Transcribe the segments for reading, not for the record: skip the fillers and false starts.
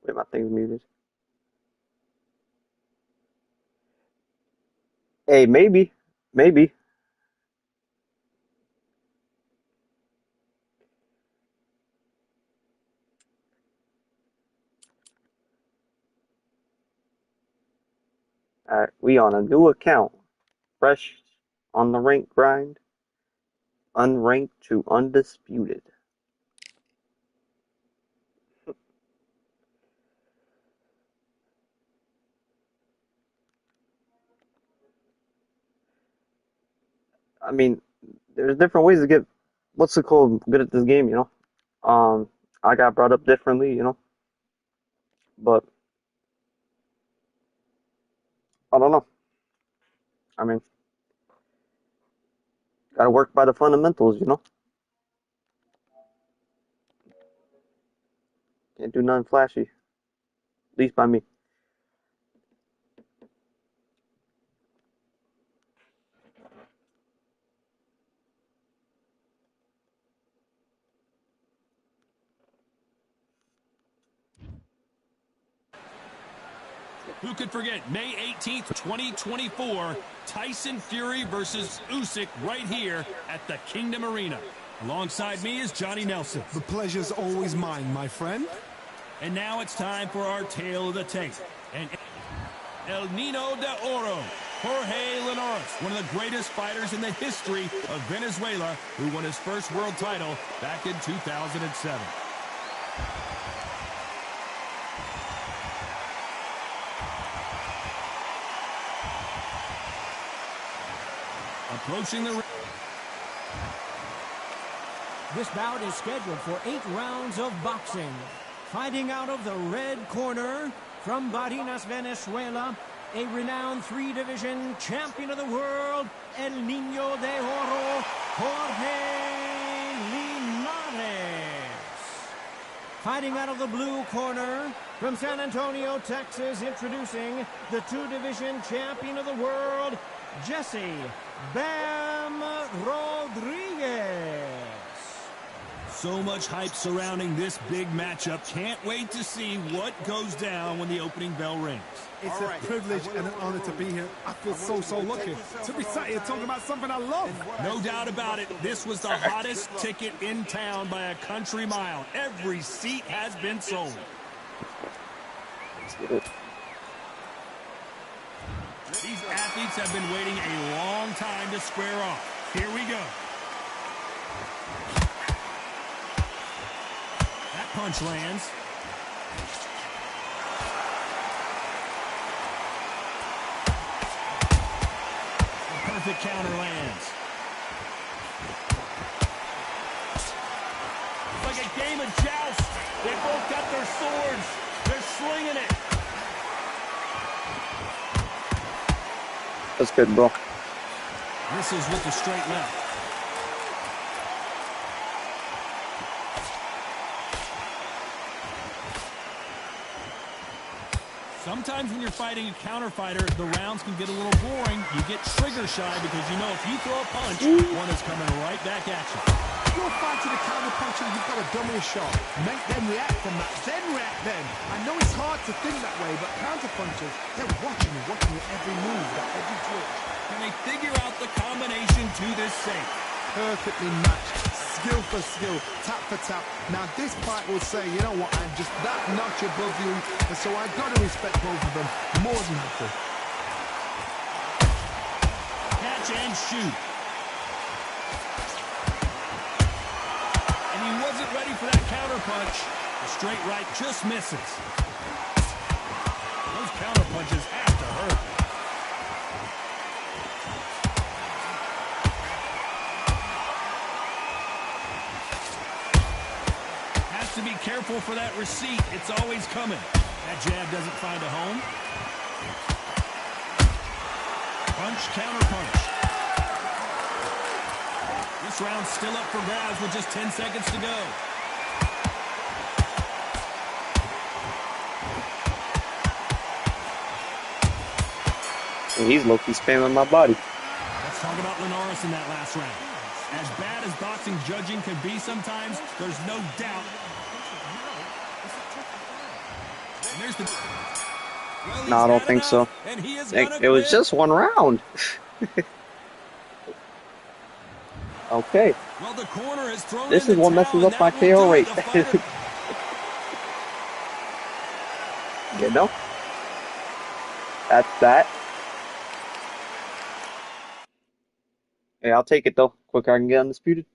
Wait, my thing's muted. Hey, maybe, maybe. All right, we on a new account, fresh on the rank grind, unranked to undisputed. I mean, there's different ways to get what's it called good at this game, you know. I got brought up differently, you know, but I don't know. I mean, gotta work by the fundamentals, you know. Can't do nothing flashy, at least by me. Who could forget May 18th, 2024, Tyson Fury versus Usyk right here at the Kingdom Arena. Alongside me is Johnny Nelson. The pleasure's always mine, my friend. And now it's time for our tale of the tape. And El Nino de Oro, Jorge Linares, one of the greatest fighters in the history of Venezuela, who won his first world title back in 2007. Approaching the ring. This bout is scheduled for 8 rounds of boxing. Fighting out of the red corner from Barinas, Venezuela, a renowned 3-division champion of the world, El Nino de Oro, Jorge Linares. Fighting out of the blue corner from San Antonio, Texas, introducing the 2-division champion of the world, Jesse Bam Rodriguez. So much hype surrounding this big matchup. Can't wait to see what goes down when the opening bell rings. It's a privilege and an honor to be here. I feel so lucky to be sat here talking about something I love. No doubt about it. This was the hottest ticket in town by a country mile. Every seat has been sold. Let's get it. These athletes have been waiting a long time to square off. Here we go. That punch lands. A perfect counter lands. It's like a game of joust. They both got their swords. They're slinging it. That's good, bro. Misses with the straight left. Sometimes when you're fighting a counter fighter, the rounds can get a little boring. You get trigger shy because you know if you throw a punch, one is coming right back at you. If you're fighting a counter puncher, you've got to dummy a shot. Make them react from that, then react then. I know it's hard to think that way, but counter punchers, they're watching you every move, every twitch. And they figure out the combination to this safe. Perfectly matched, skill for skill, tap for tap. Now this fight will say, you know what, I'm just that notch above you, and so I've got to respect both of them more than nothing. Catch and shoot. And he wasn't ready for that counter punch. The straight right just misses. Those counter punches have to hurt. To be careful for that receipt. It's always coming. That jab doesn't find a home. Punch, counter punch. This round's still up for grabs with just 10 seconds to go. And he's low-key spamming my body. Let's talk about Linares in that last round. As bad as boxing judging can be sometimes, there's no doubt there's the... Well, No, he's I don't had think so. enough, and he is Dang, gonna it was quit. just one round. Okay, Well, the corner has thrown in this the is what towel, messes and up my that will KO do it. rate. The fighter... You know, that's that. Hey, I'll take it though. Quicker I can get undisputed.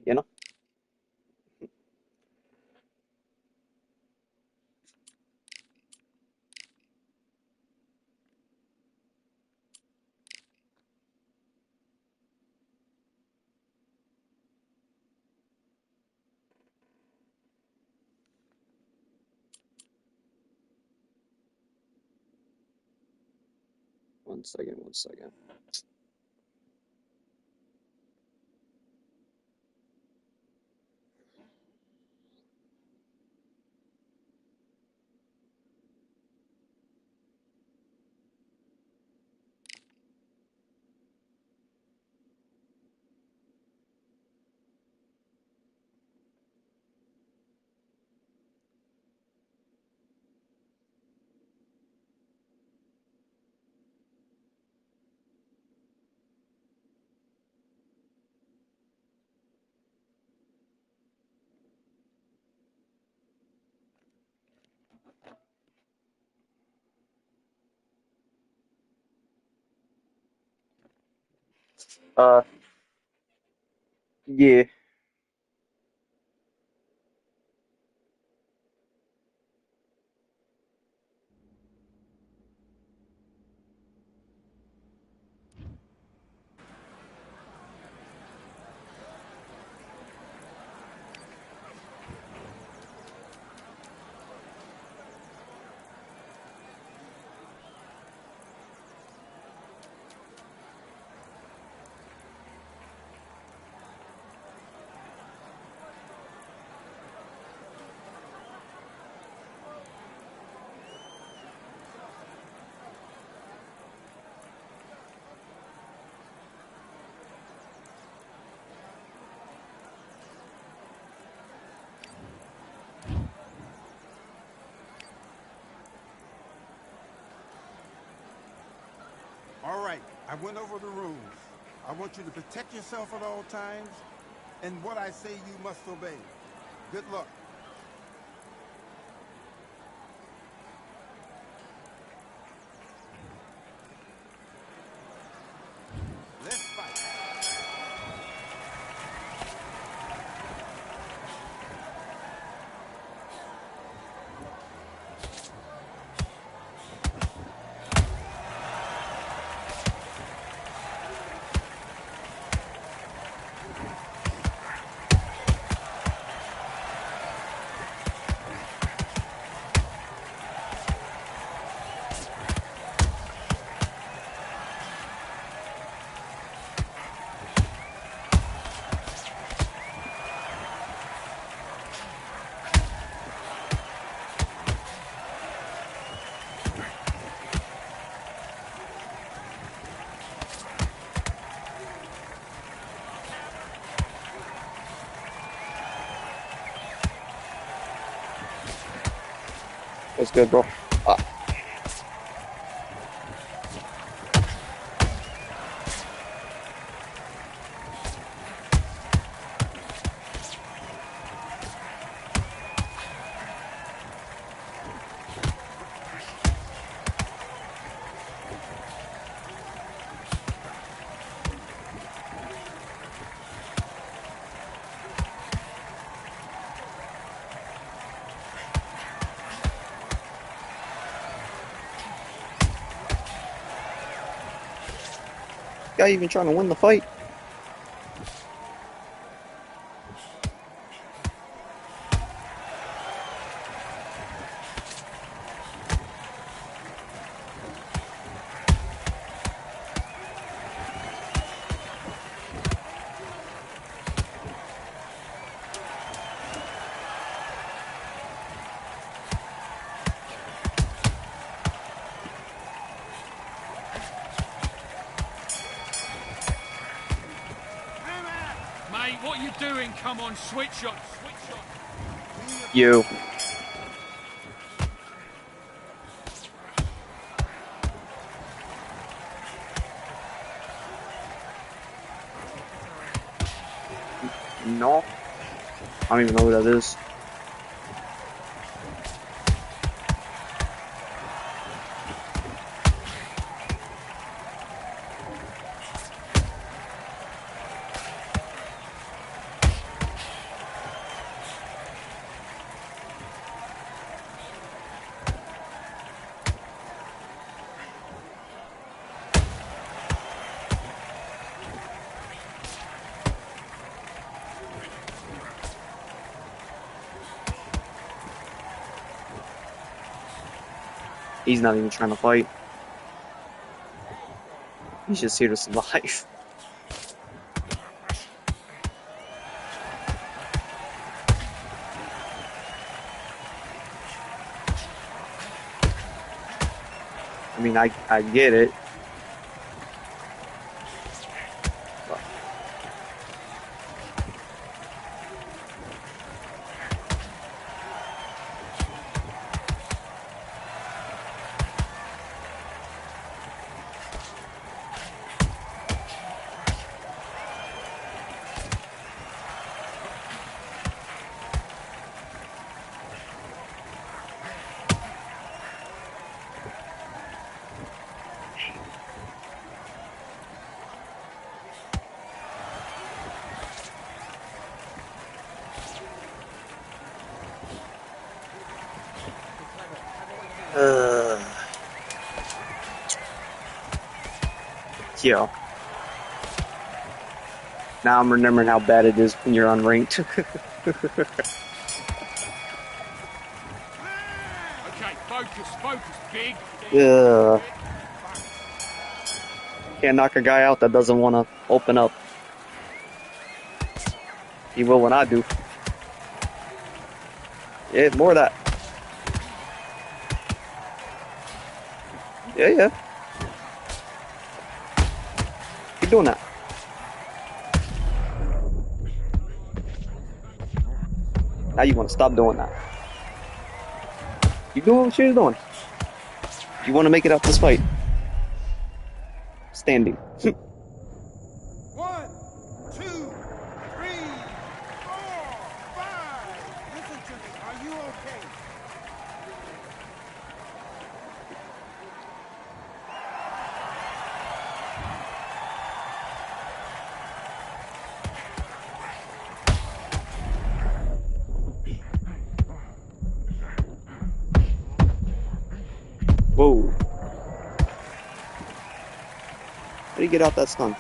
You know. 1 second, 1 second. Uh, yeah. All right, I went over the rules. I want you to protect yourself at all times, and what I say you must obey. Good luck. Let's fight. What's good, bro? Uh, guy even trying to win the fight. Mate, what are you doing? Come on, switch shot, switch shot. You. No, I don't even know who that is. He's not even trying to fight. He's just here to survive. I mean, I get it. Uh, Yo. Now I'm remembering how bad it is when you're unranked. Okay, focus, big. Yeah. Can't knock a guy out that doesn't want to open up. He will when I do. Yeah, more of that. Yeah, yeah. Keep doing that. Now you want to stop doing that. Keep doing what you're doing. You want to make it out this fight. Standing. 1, 2, 3, 4, 5. Listen to me. Are you okay? Whoa. How do you get out that stun?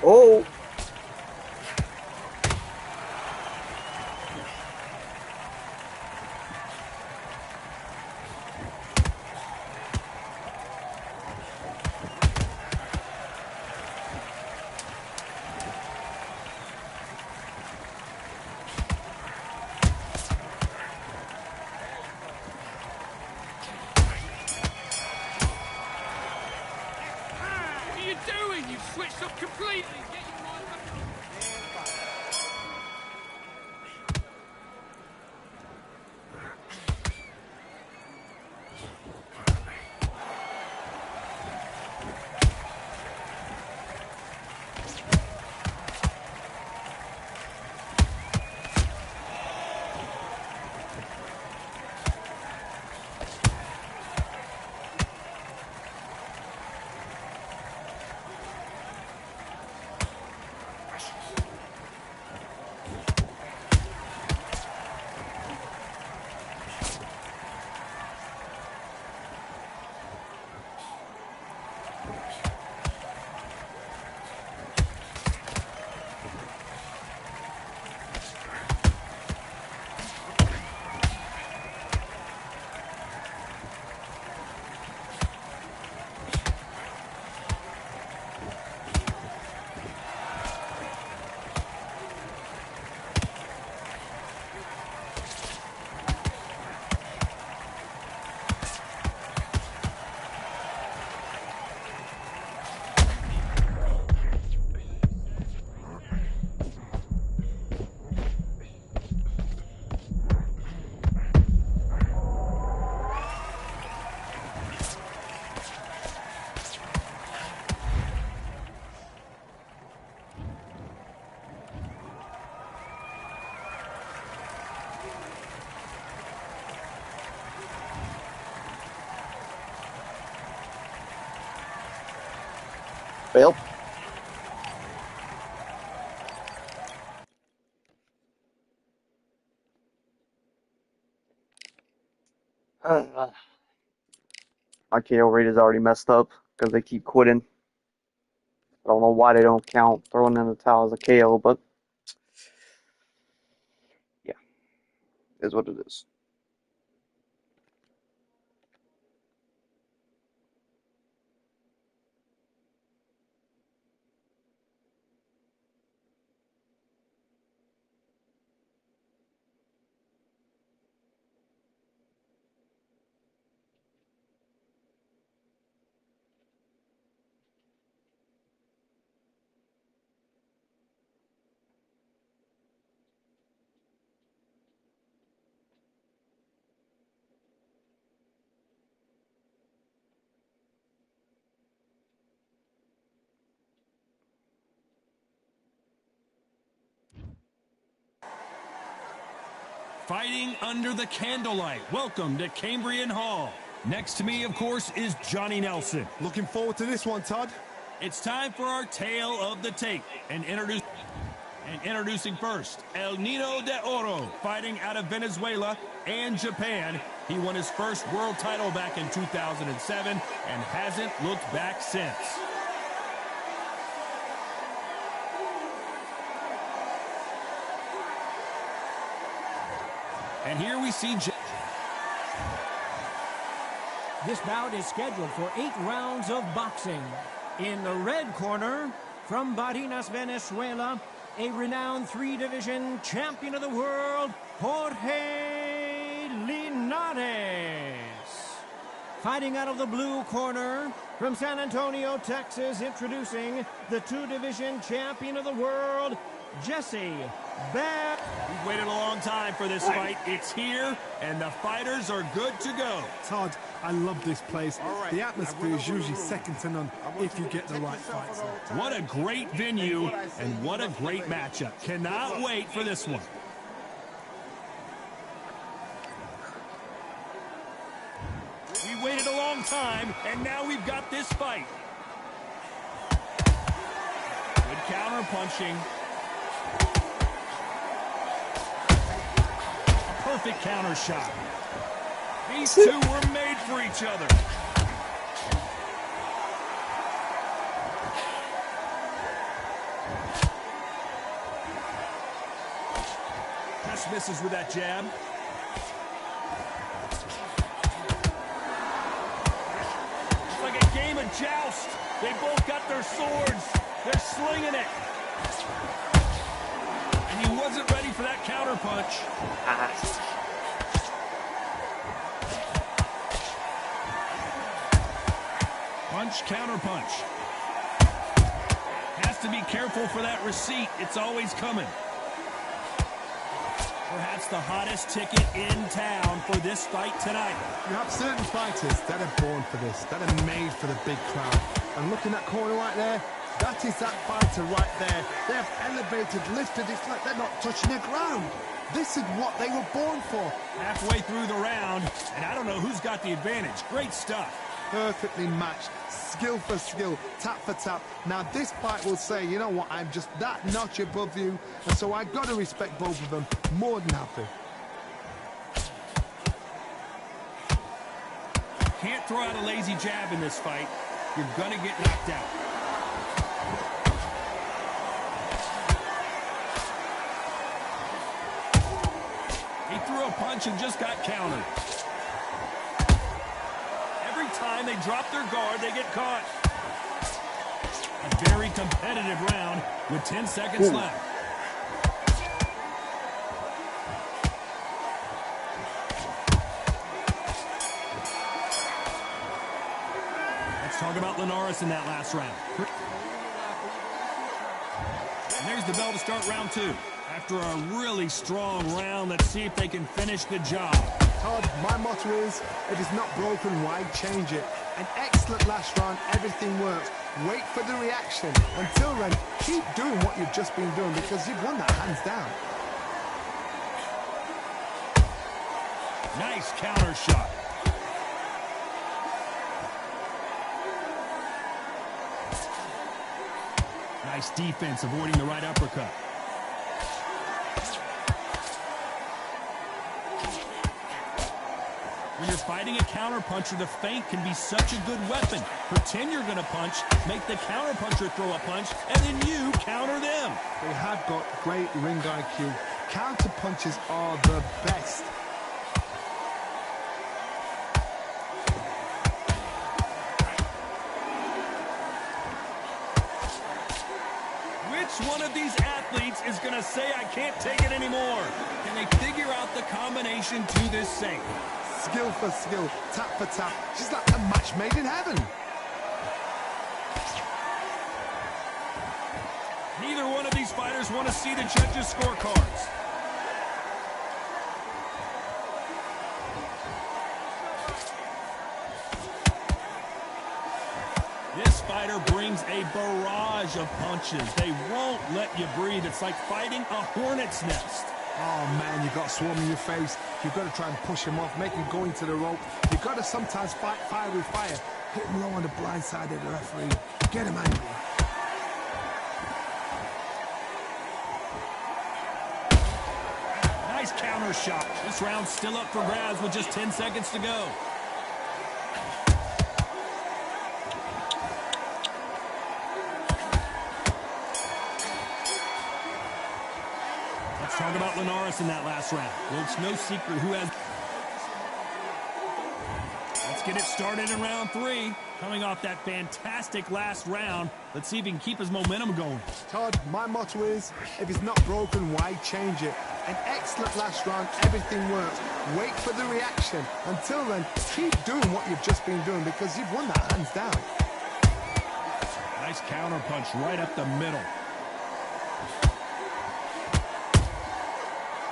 Oh! What are you doing? You've switched up completely. Get your mind back on. Fail. My KO rate is already messed up because they keep quitting. I don't know why they don't count throwing in the towel as a KO, but yeah, is what it is. Fighting under the candlelight. Welcome to Cambrian Hall. Next to me, of course, is Johnny Nelson. Looking forward to this one, Todd. It's time for our tale of the tape. And introducing first, El Nino de Oro, fighting out of Venezuela and Japan. He won his first world title back in 2007 and hasn't looked back since. And here we see... This bout is scheduled for 8 rounds of boxing. In the red corner, from Barinas, Venezuela, a renowned 3-division champion of the world, Jorge Linares. Fighting out of the blue corner, from San Antonio, Texas, introducing the 2-division champion of the world, Jesse Bear. We've waited a long time for this fight. It's here, and the fighters are good to go. Todd, I love this place. The atmosphere is usually second to none if you get the right fights. What a great venue, and what a great matchup. Cannot wait for this one. We waited a long time, and now we've got this fight. Good counter punching. Perfect counter shot. These two were made for each other. Just misses with that jab. It's like a game of joust. They both got their swords. They're slinging it. And he wasn't ready for that counter punch. Punch, counter punch. Has to be careful for that receipt. It's always coming. Perhaps the hottest ticket in town for this fight tonight. You have certain fighters that are born for this, that are made for the big crowd. And look in that corner right there, that is that fighter right there. They have elevated, lifted, it's like they're not touching the ground. This is what they were born for. Halfway through the round, and I don't know who's got the advantage. Great stuff. Perfectly matched, skill for skill, tap for tap. Now this fight will say, you know what, I'm just that notch above you, and so I got to respect both of them more than happy. Can't throw out a lazy jab in this fight. You're gonna get knocked out. He threw a punch and just got countered. Every time they drop their guard, they get caught. A very competitive round with 10 seconds left. Let's talk about Linares in that last round. And there's the bell to start round 2. After a really strong round, let's see if they can finish the job. Todd, my motto is, if it's not broken, why change it? An excellent last round, everything works. Wait for the reaction. Until then, keep doing what you've just been doing because you've won that hands down. Nice counter shot. Nice defense, avoiding the right uppercut. When you're fighting a counterpuncher, the feint can be such a good weapon. Pretend you're going to punch, make the counterpuncher throw a punch, and then you counter them. They have got great ring IQ. Counter punches are the best. Which one of these athletes is going to say, I can't take it anymore? Can they figure out the combination to this save? Skill for skill, tap for tap. She's like a match made in heaven. Neither one of these fighters want to see the judges' scorecards. This fighter brings a barrage of punches. They won't let you breathe. It's like fighting a hornet's nest. Oh man, you've got swarm in your face. You've got to try and push him off, make him go into the rope. You've got to sometimes fight fire with fire. Hit him low on the blind side of the referee. Get him angry. Nice counter shot. This round's still up for grabs with just 10 seconds to go. Let's talk about Linares in that last round. Well, it's no secret who has... Let's get it started in round 3. Coming off that fantastic last round, let's see if he can keep his momentum going. Todd, my motto is, if it's not broken, why change it? An excellent last round, everything works. Wait for the reaction. Until then, keep doing what you've just been doing because you've won that hands down. Nice counter punch right up the middle.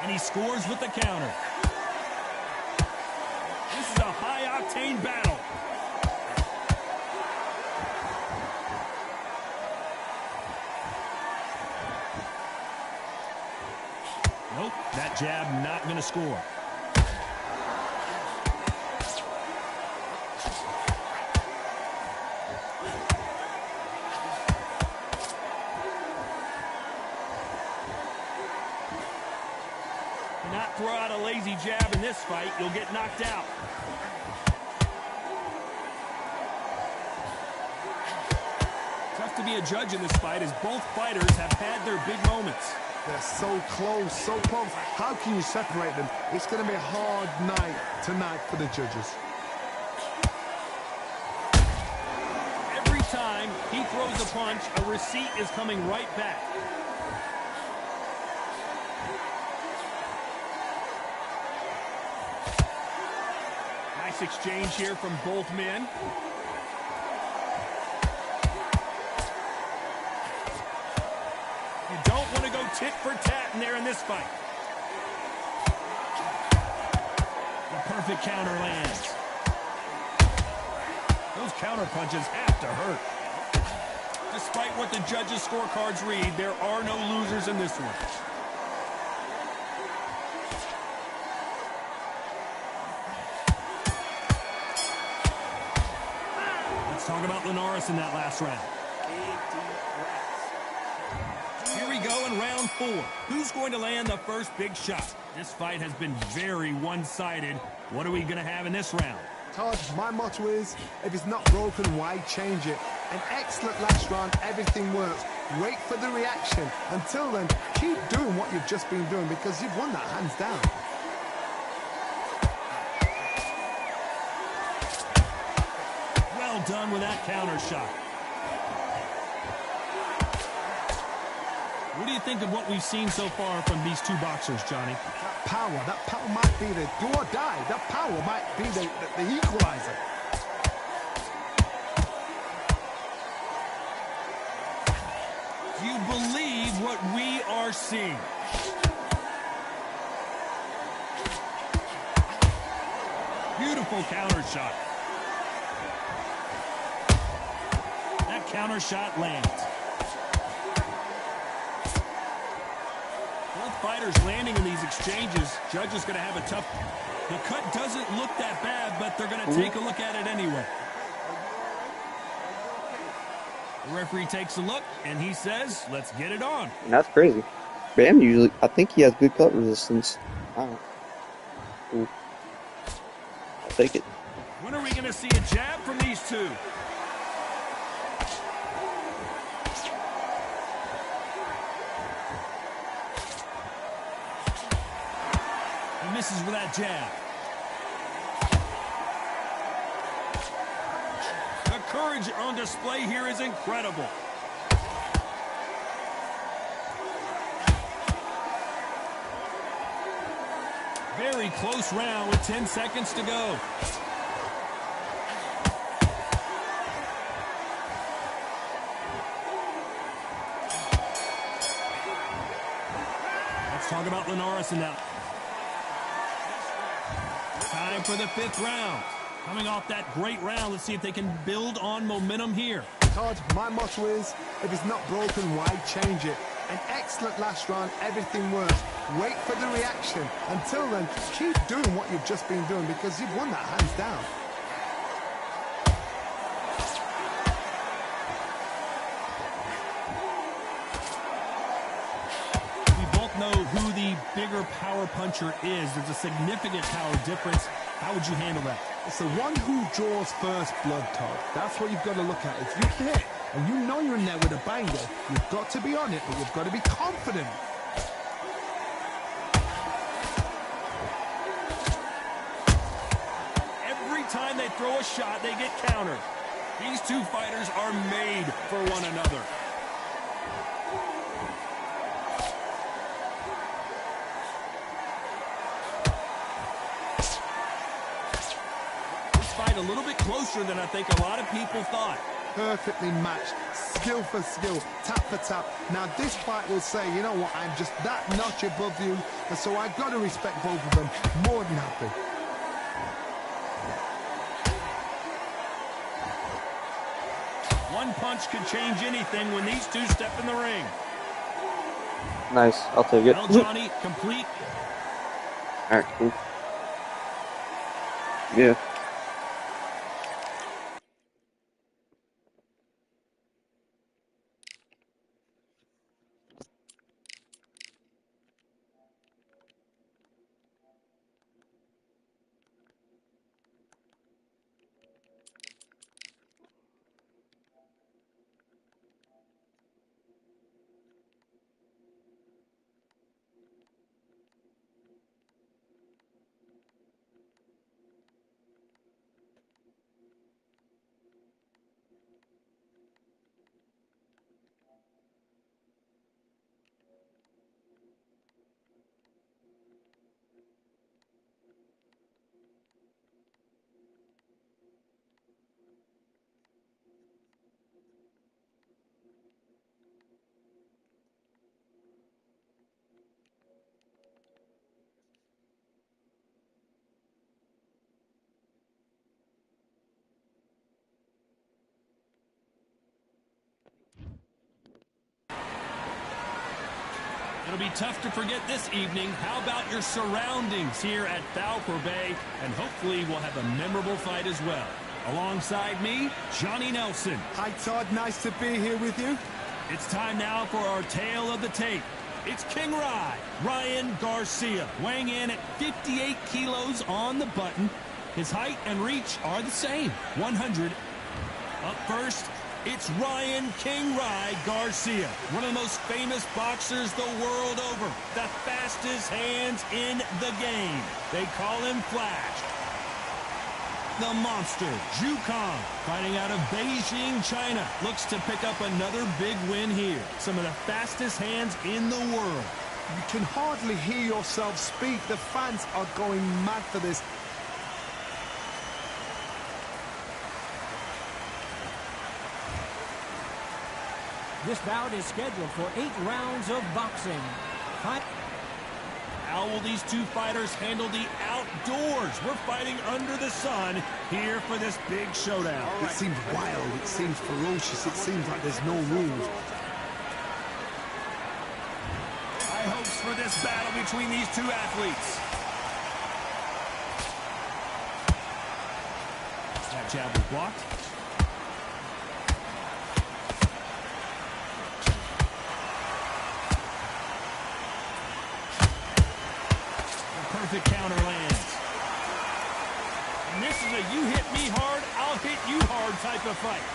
And he scores with the counter. This is a high-octane battle. Nope, that jab not going to score. Not throw out a lazy jab in this fight, you'll get knocked out. Tough to be a judge in this fight as both fighters have had their big moments. They're so close, so close. How can you separate them? It's going to be a hard night tonight for the judges. Every time he throws a punch, a receipt is coming right back. Nice exchange here from both men. You don't want to go tit for tat in there in this fight. The perfect counter lands. Those counter punches have to hurt. Despite what the judges' scorecards read, there are no losers in this one. Let's talk about Linares in that last round. Here we go in round 4. Who's going to land the first big shot? This fight has been very one-sided. What are we going to have in this round? Todd, my motto is, if it's not broken, why change it? An excellent last round, everything works. Wait for the reaction. Until then, keep doing what you've just been doing because you've won that hands down. Well done with that counter shot. What do you think of what we've seen so far from these two boxers, Johnny? That power might be the do or die. That power might be the equalizer. Do you believe what we are seeing? Beautiful counter shot. That counter shot lands. Both fighters landing in these exchanges. Judge is going to have a tough... The cut doesn't look that bad, but they're going to take a look at it anyway. The referee takes a look, and he says, let's get it on. And that's crazy. Bam usually, I think he has good cut resistance. Wow. Cool. I'll take it. When are we going to see a jab from these two? He misses with that jab. The courage on display here is incredible. Very close round with 10 seconds to go. Let's talk about Linares in that. Time for the 5th round. Coming off that great round, let's see if they can build on momentum here. Todd, my motto is, if it's not broken, why change it? An excellent last round, everything works. Wait for the reaction. Until then, keep doing what you've just been doing because you've won that hands down. We both know who the bigger power puncher is. There's a significant power difference. How would you handle that? It's the one who draws first blood, Todd. That's what you've got to look at. If you hit and you know you're in there with a banger, you've got to be on it, but you've got to be confident. Every time they throw a shot, they get countered. These two fighters are made for one another. This fight a little bit closer than I think a lot of people thought. Perfectly matched, skill for skill, tap for tap. Now this fight will say, you know what, I'm just that notch above you, and so I've got to respect both of them. More than happy. One punch could change anything when these two step in the ring. Nice. I'll take it. Well, Johnny, complete. Alright, cool. Yeah. It'll be tough to forget this evening. How about your surroundings here at Valcour Bay? And hopefully we'll have a memorable fight as well. Alongside me, Johnny Nelson. Hi, Todd. Nice to be here with you. It's time now for our tale of the tape. It's King Ryan Garcia, weighing in at 58 kilos on the button. His height and reach are the same, 100. Up first, it's Ryan King Garcia, one of the most famous boxers the world over. The fastest hands in the game. They call him Flash. The monster, Zhu Kang, fighting out of Beijing, China, looks to pick up another big win here. Some of the fastest hands in the world. You can hardly hear yourself speak. The fans are going mad for this. This bout is scheduled for 8 rounds of boxing. How will these two fighters handle the outdoors? We're fighting under the sun here for this big showdown. It seems wild, it seems ferocious, it seems like there's no rules. High hopes for this battle between these two athletes. That jab was blocked. perfect counter lands. And this is a you hit me hard, I'll hit you hard type of fight.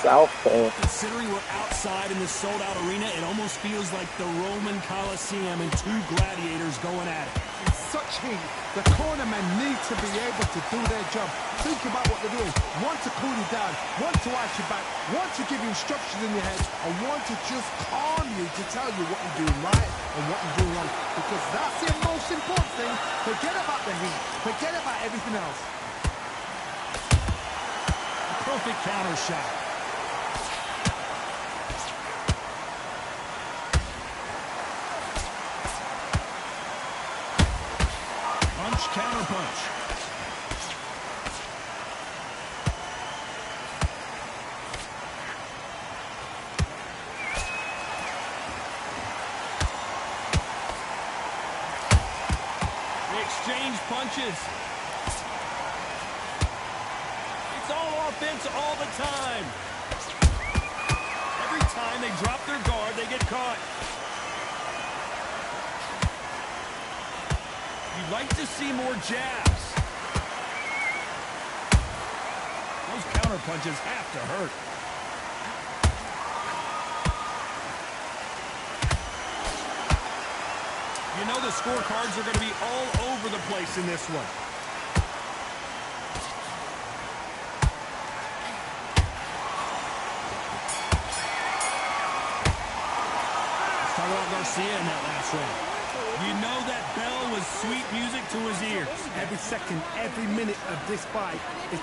Southpaw. Considering we're outside in this sold-out arena, it almost feels like the Roman Colosseum and two gladiators going at it. In such heat, the cornermen need to be able to do their job. Think about what they're doing. One to cool you down, one to ice you back, one to give you instructions in your head, and one to just calm you to tell you what you're doing right and what you're doing wrong. Because that's the most important thing. Forget about the heat. Forget about everything else. A perfect counter shot. Counter punch. They exchange punches. It's all offense all the time. Every time they drop their guard, they get caught. You'd like to see more jabs. Those counter punches have to hurt. You know the scorecards are going to be all over the place in this one. Let's talk about Garcia in that last round. You know that bell was sweet music to his ears. Every second, every minute of this fight is...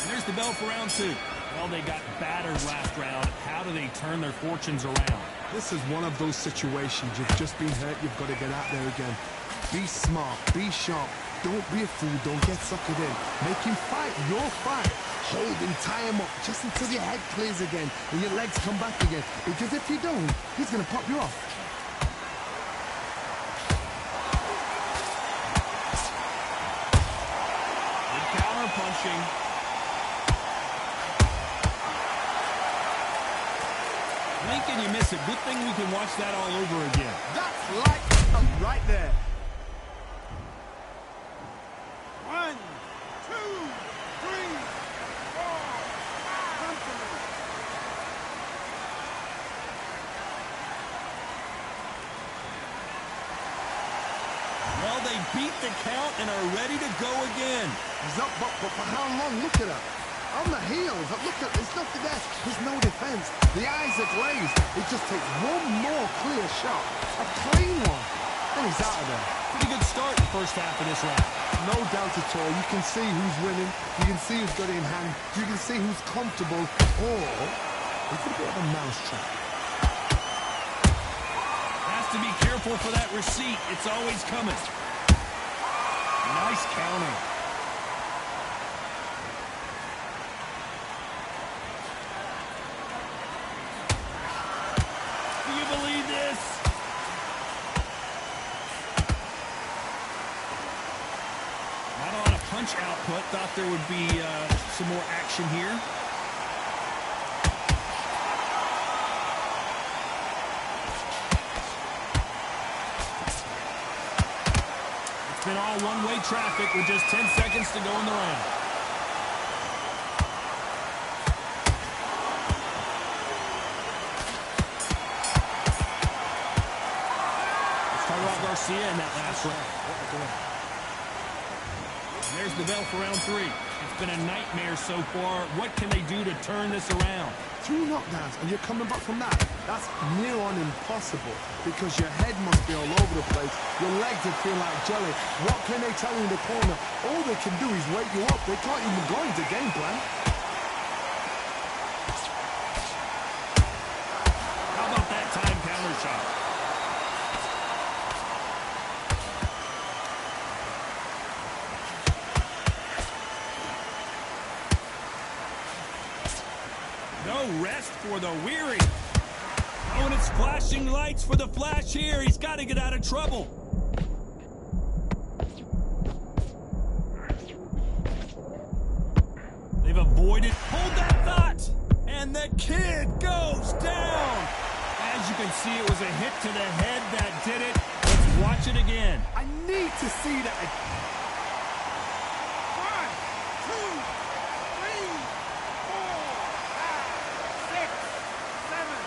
And there's the bell for round two. Well, they got battered last round. How do they turn their fortunes around? This is one of those situations. You've just been hurt. You've got to get out there again. Be smart. Be sharp. Don't be a fool. Don't get suckered in. Make him fight your fight. Hold him, tie him up, just until your head clears again and your legs come back again. Because if you don't, he's going to pop you off. Good counter punching. Blink and you miss it. Good thing we can watch that all over again. That's like right there. 1, 2, 3, 4. Well, they beat the count and are ready to go again. He's up, but for how long? Look at her. On the heels. Look at, there's nothing there. There's no defense. The eyes are glazed. It just takes one more clear shot. A clean one. Then he's out of there. Pretty good start in the first half of this round. No doubt at all. You can see who's winning. You can see who's got it in hand. You can see who's comfortable. Or it's a bit of a mousetrap. Has to be careful for that receipt. It's always coming. Nice counter. Do you believe this? Not a lot of punch output. Thought there would be some more action here. It's been all one-way traffic with just 10 seconds to go in the round. Let's talk about Garcia in that last round. And there's the bell for round three. It's been a nightmare so far. What can they do to turn this around? 2 knockdowns and you're coming back from that. That's near on impossible because your head must be all over the place. Your legs would feel like jelly. What can they tell you in the corner? All they can do is wake you up. They can't even go into game plan. How about that time counter shot? No rest for the weary. Oh, and it's flashing lights for the Flash here. He's got to get out of trouble. They've avoided. Hold that thought. And the kid goes down. As can see it was a hit to the head that did it. Let's watch it again. I need to see that again. 1, 2, 3, 4, 5, 6, 7,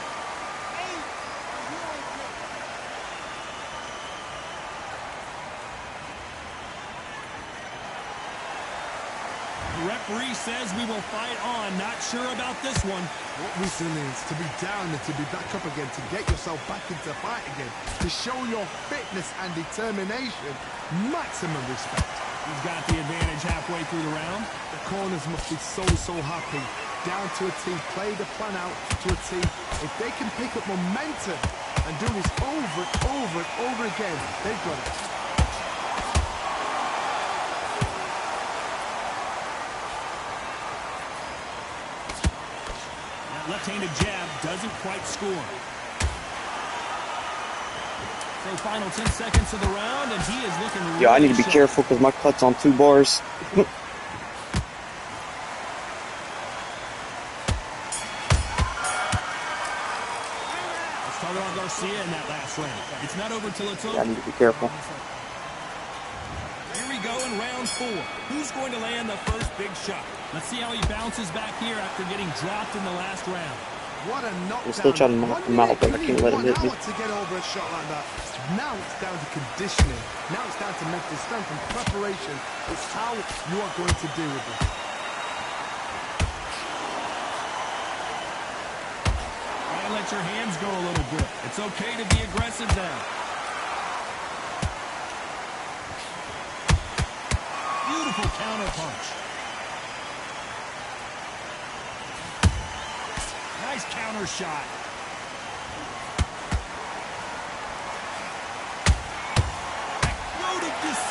8. The referee says we will fight on. Not sure about this one. What resilience to be down and to be back up again, to get yourself back into fight again, to show your fitness and determination. Maximum respect. He's got the advantage halfway through the round. The corners must be so happy. Down to a T, play the plan out to a T. If they can pick up momentum and do this over and over and over again, they've got it. Left-handed jab doesn't quite score. So final 10 seconds of the round, and he is looking really Yeah, I need to be sharp. careful because my cut's on 2 bars. Let's talk about Garcia in that last round. It's not over till it's over. Yeah, I need to be careful. Here we go in round 4. Who's going to land the first big shot? Let's see how he bounces back here after getting dropped in the last round. What a knockdown. I'm still trying to knock him out, but I can't let him hit me. To get over a shot like that. Now it's down to conditioning. Now it's down to mental strength and preparation. It's how you are going to deal with it. And let your hands go a little bit. It's okay to be aggressive now. Beautiful counter punch. Nice counter shot.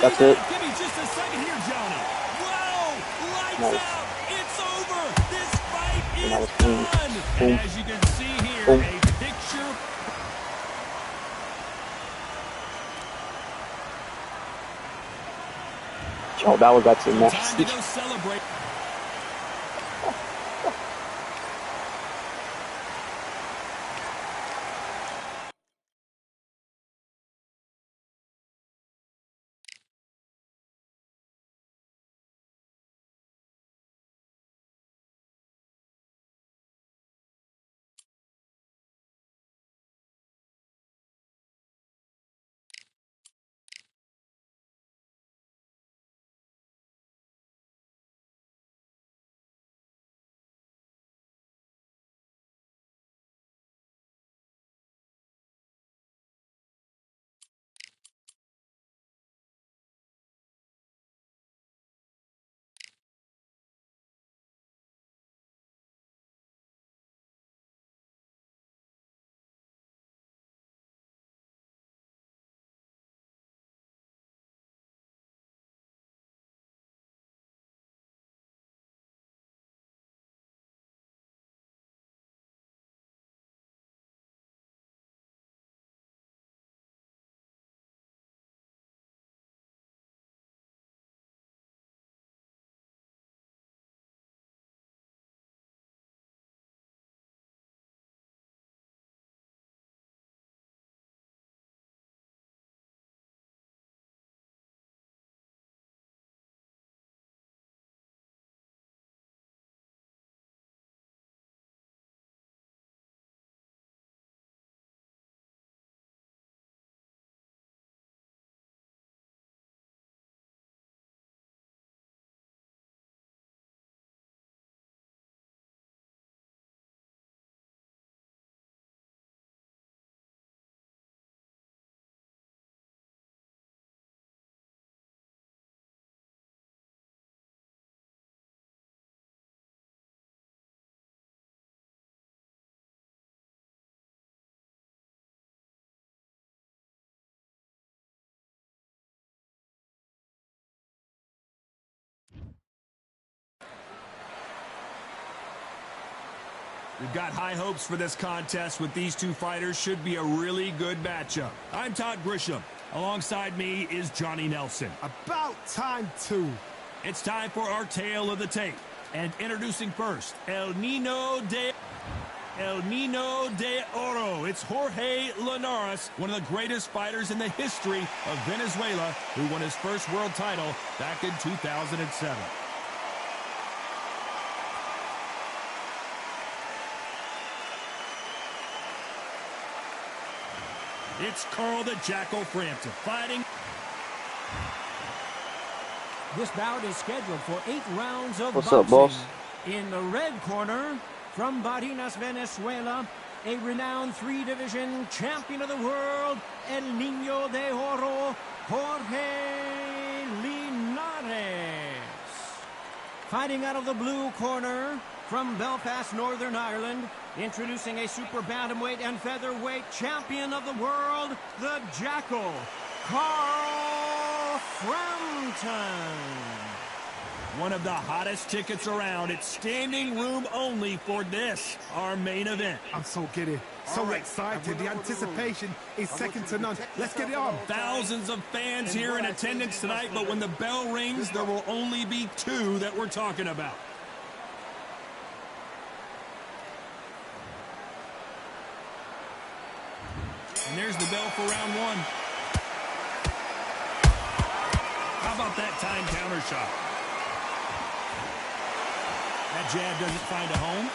That's it. Give me just a second here, Johnny. Whoa! Lights Nice. out. It's over. This fight is That was clean. done. Boom. And as you can see here, Boom. a picture. Oh, that one got too Time nasty. to go celebrate. We've got high hopes for this contest with these two fighters. Should be a really good matchup. I'm Todd Grisham. Alongside me is Johnny Nelson. About time too. It's time for our tale of the tape. And introducing first, El Nino de... El Nino de Oro. It's Jorge Linares, one of the greatest fighters in the history of Venezuela, who won his first world title back in 2007. It's Carl the Jackal Frampton fighting. This bout is scheduled for 8 rounds of What's boxing. up, boss? In the red corner, from Barinas, Venezuela, a renowned 3-division champion of the world, El Nino de Oro, Jorge Linares. Fighting out of the blue corner, from Belfast, Northern Ireland, introducing a super bantamweight and featherweight champion of the world, the Jackal, Carl Frampton. One of the hottest tickets around. It's standing room only for this, our main event. I'm so giddy, so excited. The anticipation is second to none. Let's get it on. Thousands of fans here in attendance tonight, but when the bell rings, there will only be 2 that we're talking about. And there's the bell for round 1. How about that time counter shot? That jab doesn't find a home.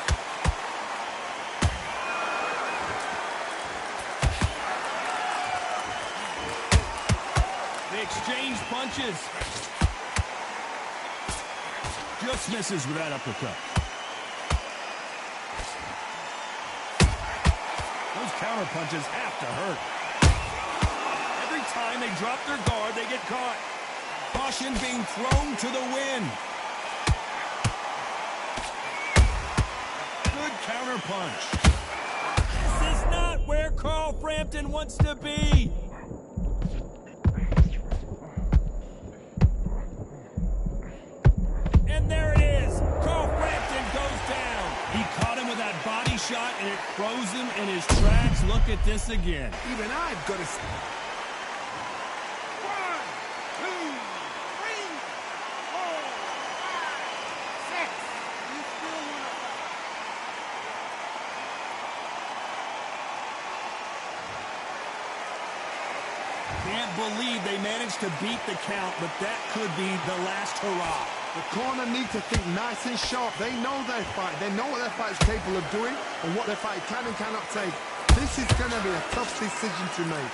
They exchange punches. Just misses with that uppercut. Those counter punches have to hurt. Every time they drop their guard, they get caught. Caution being thrown to the wind. Good counter punch. This is not where Carl Frampton wants to be. And there it is. Carl Frampton goes down. He caught him with that body shot, and it froze him in his tracks. Look at this again. Even I've got to... 1, 2, 3, 4, 5, 6. Can't believe they managed to beat the count, but that could be the last hurrah. The corner need to think nice and sharp. They know their fight. They know what their fight's capable of doing and what their fight can and cannot take. This is going to be a tough decision to make.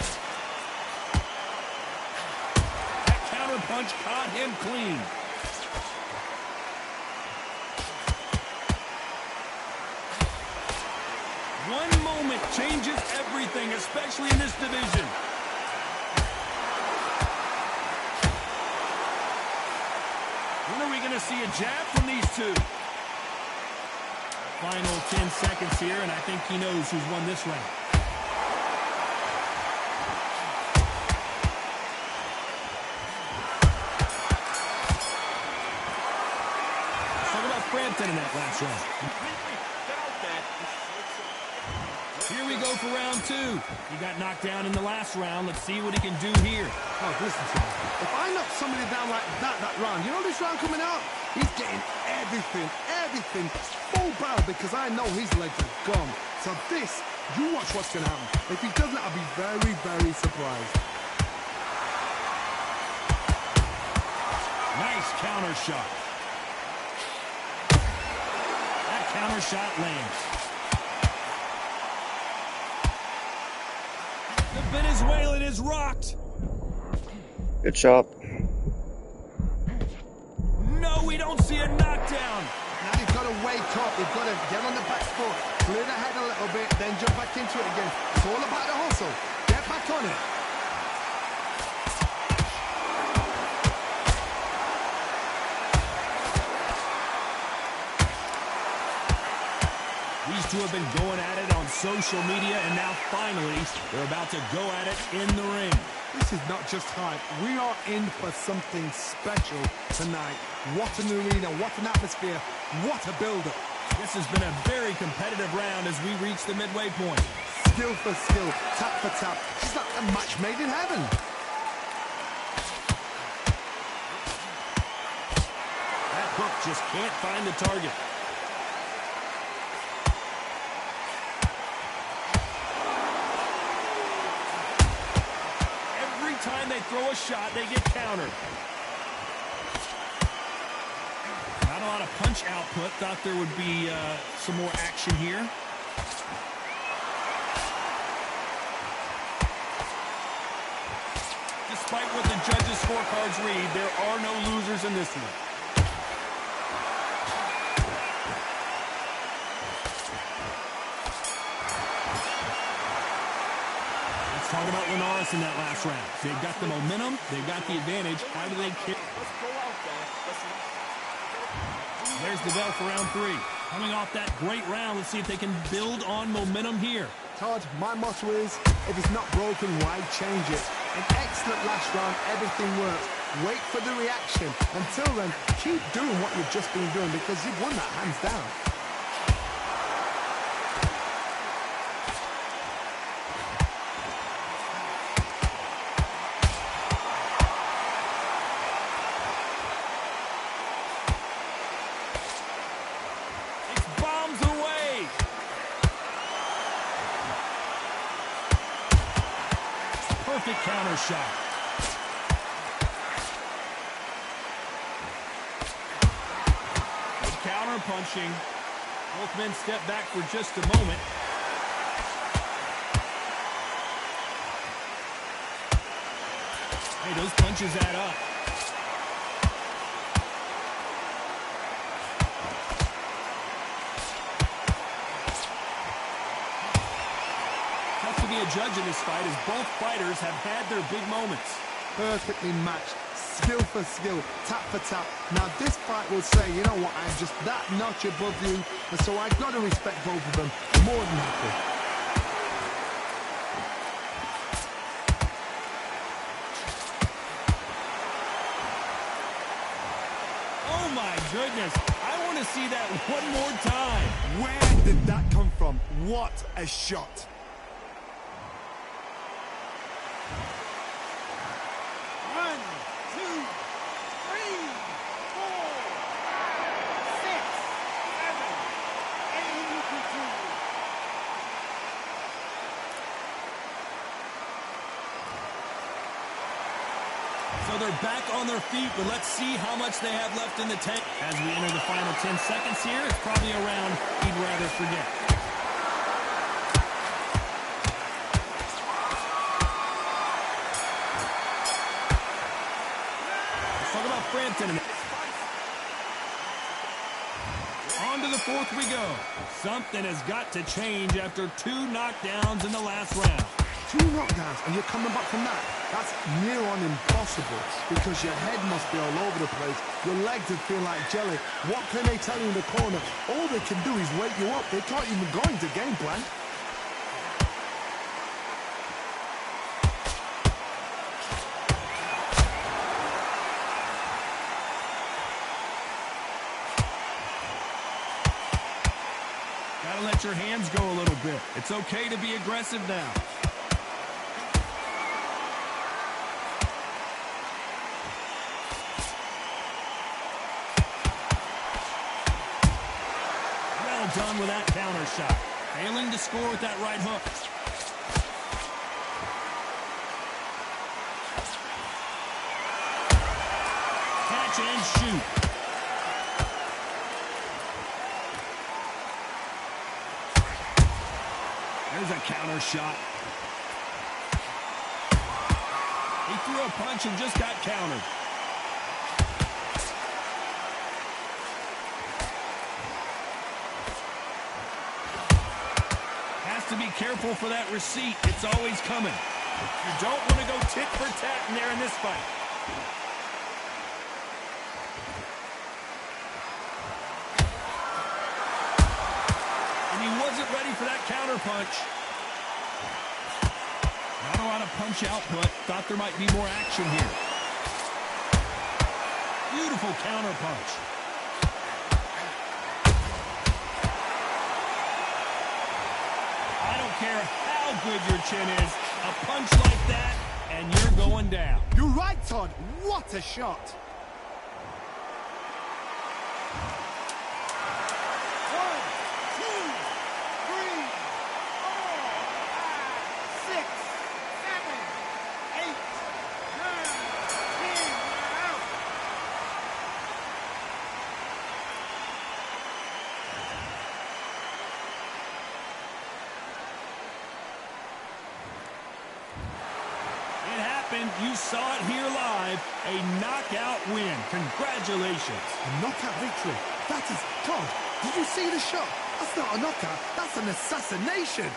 That counter punch caught him clean. One moment changes everything, especially in this division. When are we going to see a jab from these 2? Final 10 seconds here, and I think he knows who's won this round. Talk about Frampton in that last round. Here we go for round 2. He got knocked down in the last round. Let's see what he can do here. Oh, listen to me. If I knock somebody down like that round, you know this round coming out? He's getting everything full barrel because I know his legs are gone. So this, you watch what's going to happen. If he doesn't, I'll be very, very surprised. Nice counter shot. That counter shot lands. The Venezuelan is rocked. Good chop. No, we don't see a knockdown. Now you've got to wake up. You've got to get on the back foot, clear the head a little bit, then jump back into it again. It's all about the hustle. Get back on it. These 2 have been going at it on social media, and now finally they're about to go at it in the ring. This is not just hype. We are in for something special tonight. What an arena, what an atmosphere, what a build-up. This has been a very competitive round as we reach the midway point. Skill for skill, tap for tap. It's like a match made in heaven. That hook just can't find the target. time they throw a shot, they get countered. Not a lot of punch output. Thought there would be some more action here. Despite what the judges' scorecards read, there are no losers in this one. Let's talk about Linares in that last round. They've got the momentum. They've got the advantage. How do they kick? There's the bell for round 3. Coming off that great round, let's see if they can build on momentum here. Todd, my motto is, if it's not broken, why change it? An excellent last round, everything works. Wait for the reaction. Until then, keep doing what you've just been doing because you've won that hands down. Perfect counter shot. Good counter punching. Both men step back for just a moment. Hey, those punches add up. To be a judge in this fight as both fighters have had their big moments. Perfectly matched, skill for skill, tap for tap. Now this fight will say, you know what, I'm just that notch above you, and so I've got to respect both of them more than happy. Oh my goodness, I want to see that one more time. Where did that come from? What a shot. So they're back on their feet, but let's see how much they have left in the tank. As we enter the final 10 seconds here, it's probably a round he'd rather forget. Let's talk about Frampton. On to the 4th we go. Something has got to change after 2 knockdowns in the last round. 2 knockdowns and you're coming back from that. That's near on impossible because your head must be all over the place. Your legs would feel like jelly. What can they tell you in the corner? All they can do is wake you up. They can't even go into game plan. Gotta let your hands go a little bit. It's okay to be aggressive now. Done with that counter shot. Failing to score with that right hook. Catch and shoot. There's a counter shot. He threw a punch and just got countered. To be careful for that receipt. It's always coming. You don't want to go tit for tat in there in this fight. And he wasn't ready for that counter punch. Not a lot of punch output. Thought there might be more action here. Beautiful counter punch. Care how good your chin is, a punch like that, and you're going down. You're right, Todd. What a shot. 1, 2, 3, 4, 5, 6, 7, 8, happened. You saw it here live. A knockout win. Congratulations. A knockout victory. That is... God, did you see the shot? That's not a knockout. That's an assassination.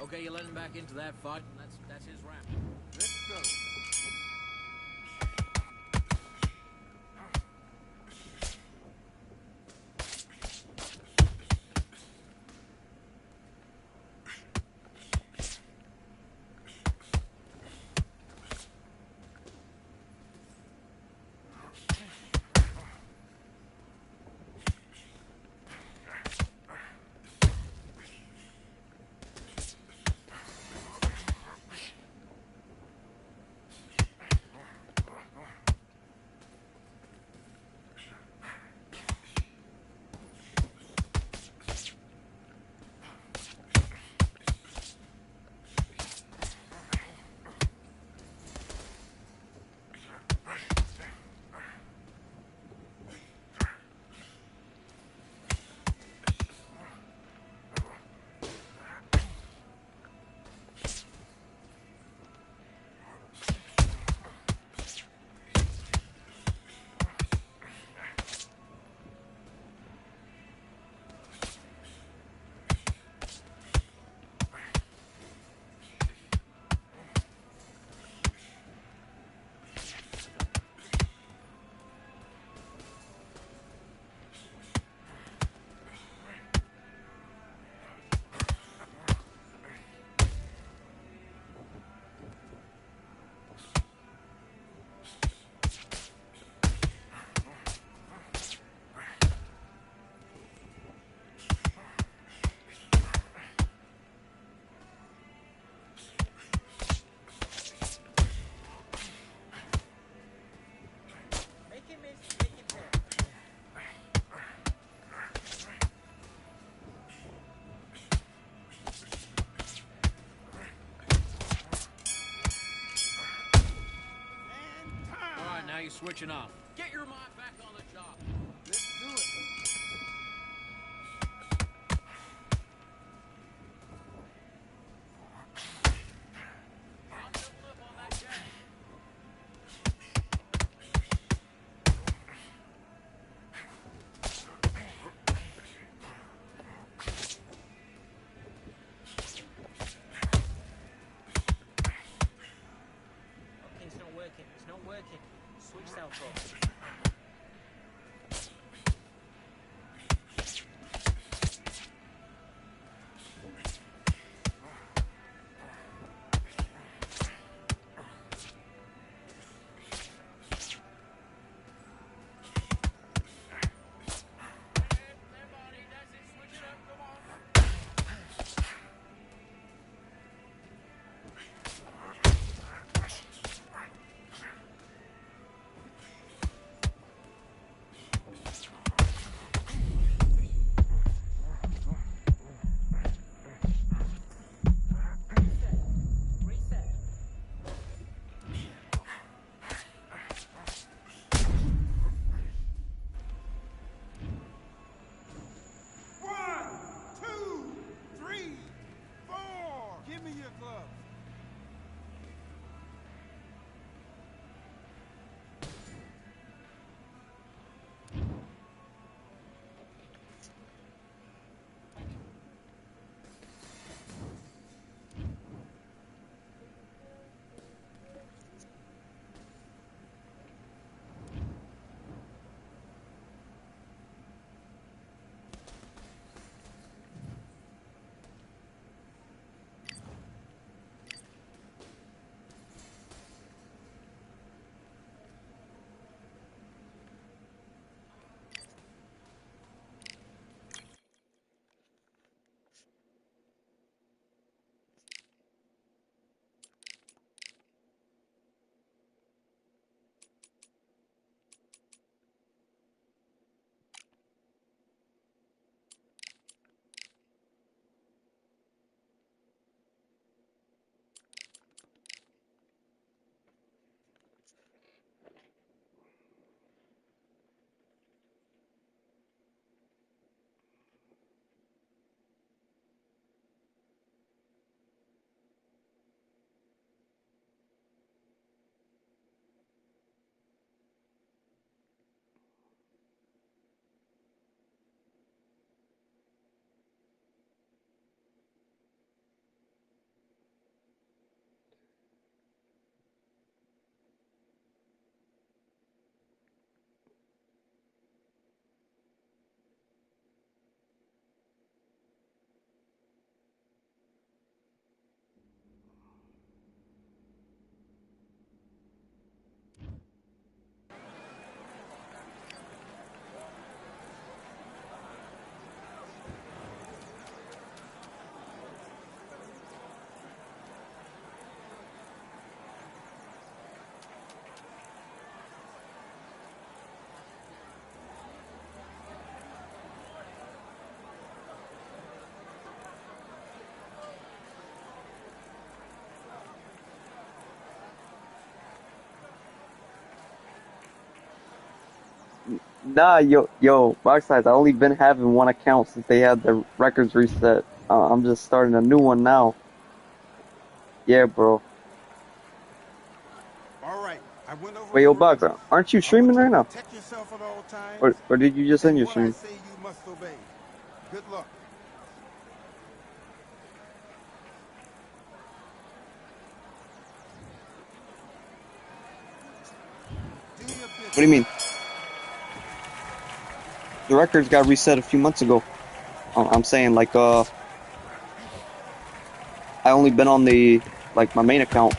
Okay, you let him back into that fight, and that's his round. Let's go. switching off. Get your mind back on the job. Let's do it. On the flip on that jab. Okay, it's not working. It's not working. Switch southpaw. There, buddy. That's it. Switch it up. Come on. Reset. One, two, three, four. Give me your gloves. Nah, yo, box size. I only been having one account since they had the records reset. I'm just starting a new one now. Yeah, bro. All right, I went over Wait, the yo, box, rules. aren't you I want streaming you right to now? protect yourself at all times, Or did you just end and your what I stream? say you must obey. Good luck. Do your What do you mean? business. The records got reset a few months ago. I'm saying like I only been on the like my main account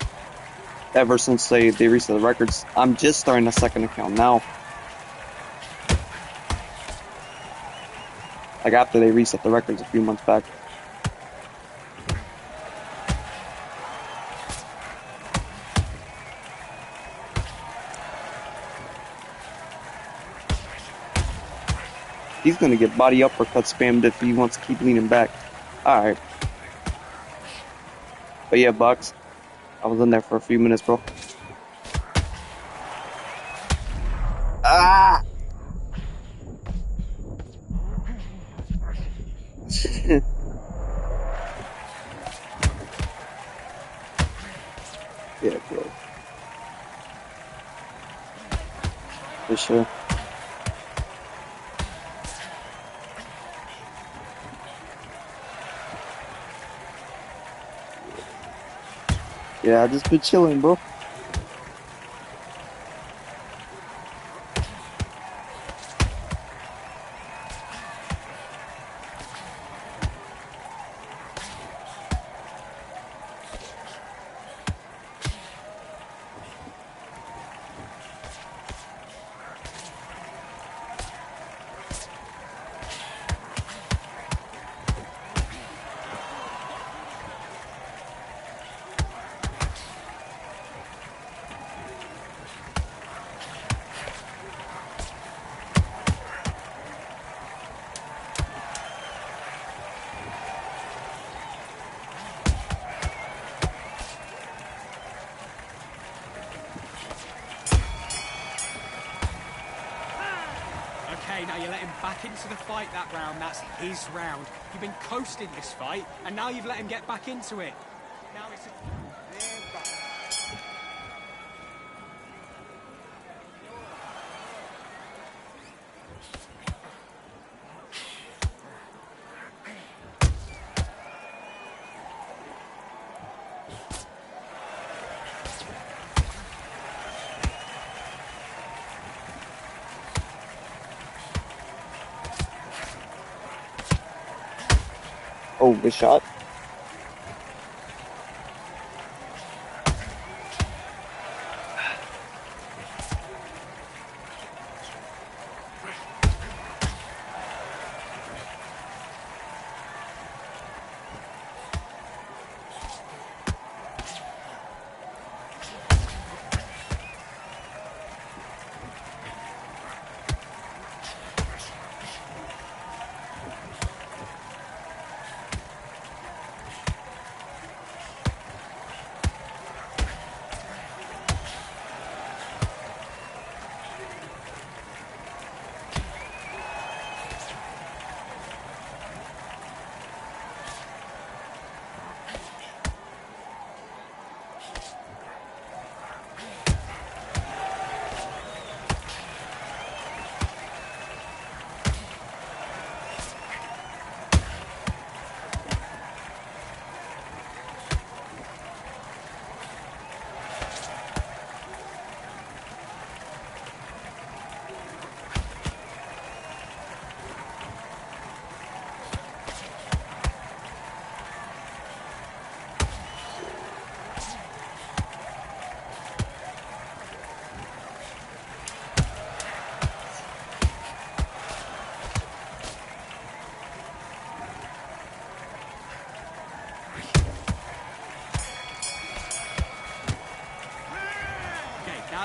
ever since they reset the records. I'm just starting a second account now. Like after they reset the records a few months back. He's gonna get body uppercut spammed if he wants to keep leaning back. Alright. But yeah, Bucks. I was in there for a few minutes, bro. Yeah, bro. For sure. Yeah, I just been chilling, bro. Okay, now you let him back into the fight that round. That's his round. You've been coasting this fight, and now you've let him get back into it. Now it's Oh, good shot.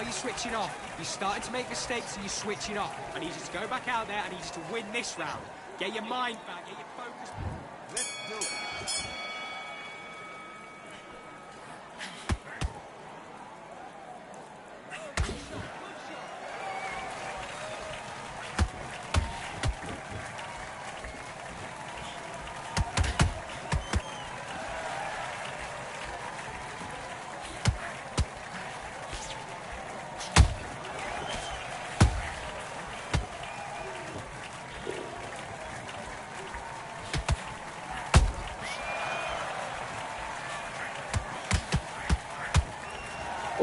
now you're switching off. You're starting to make mistakes and you're switching off. I need you to go back out there. I need you to win this round. Get your mind back. Get your focus. Let's do it.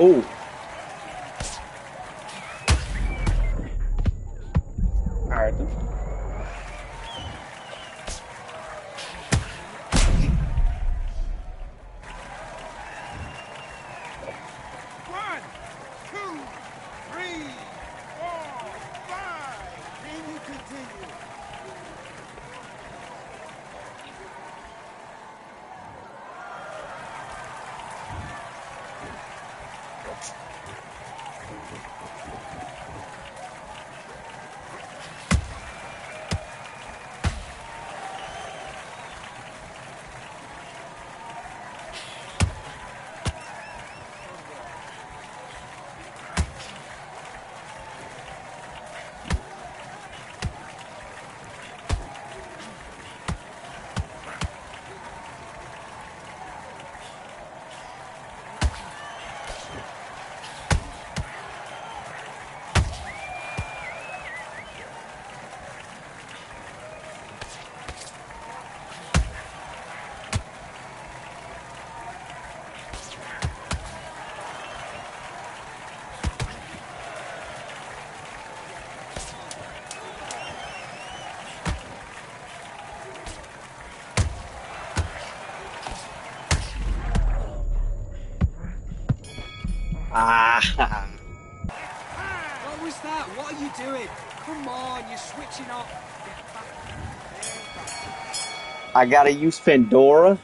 Oh. Alright then. One, two, three, four, five. Can you continue? Ah, What was that? What are you doing? Come on, you're switching off. Get back. I gotta use Fedora.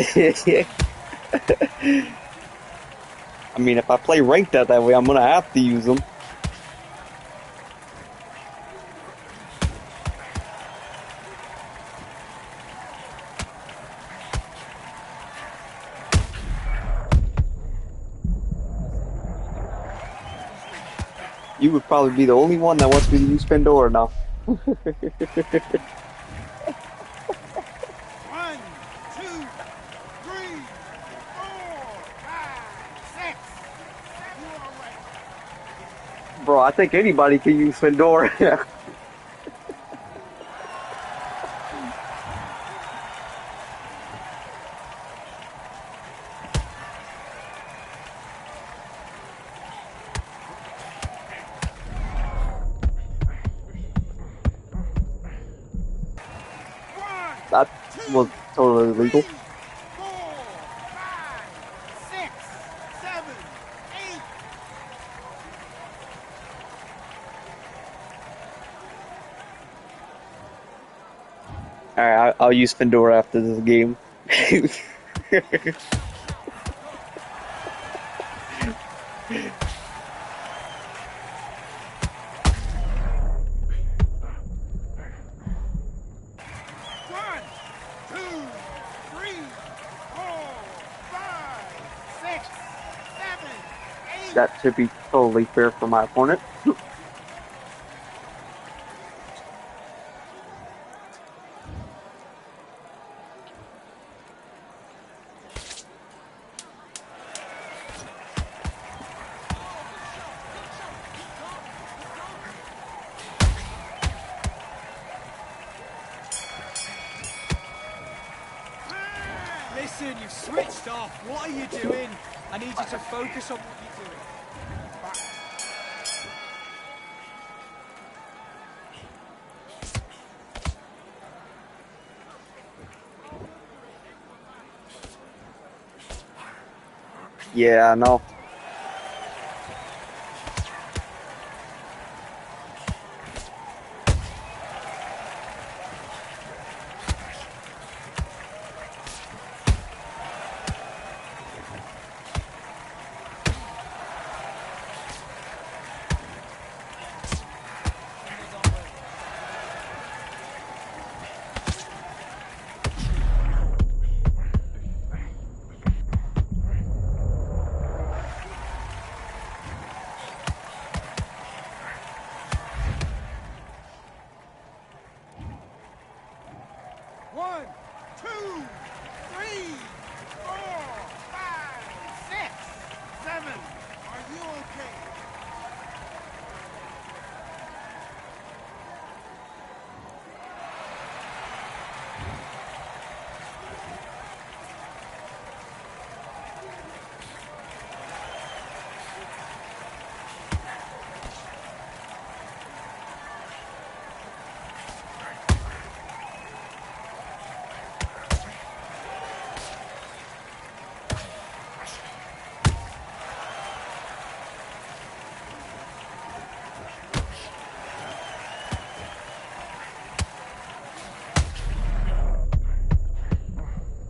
Okay, let's reset the quick I mean, if I play ranked that way, I'm gonna have to use them. You would probably be the only one that wants me to use Pandora now. 6. You are right. Bro, I think anybody can use Pandora. That was totally legal. 4, 5, 6, 7, 8. Alright, I'll use Pandora after this game. One, two, three, 4, 5, 6, 7, 8. That should be totally fair for my opponent. Listen, you've switched off. What are you doing? I need you to focus on what you're doing. Yeah, I know. One, two, three, 4, 5, 6, 7. Are you okay?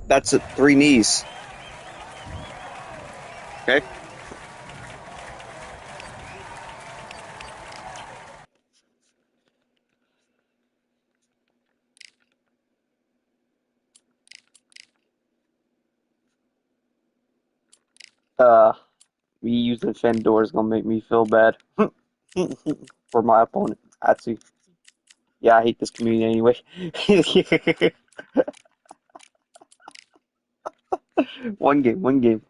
That's it, 3 knees. Okay. Uh, Me using Fendor is gonna make me feel bad for my opponent. Actually, yeah, I hate this community anyway. One game, one game.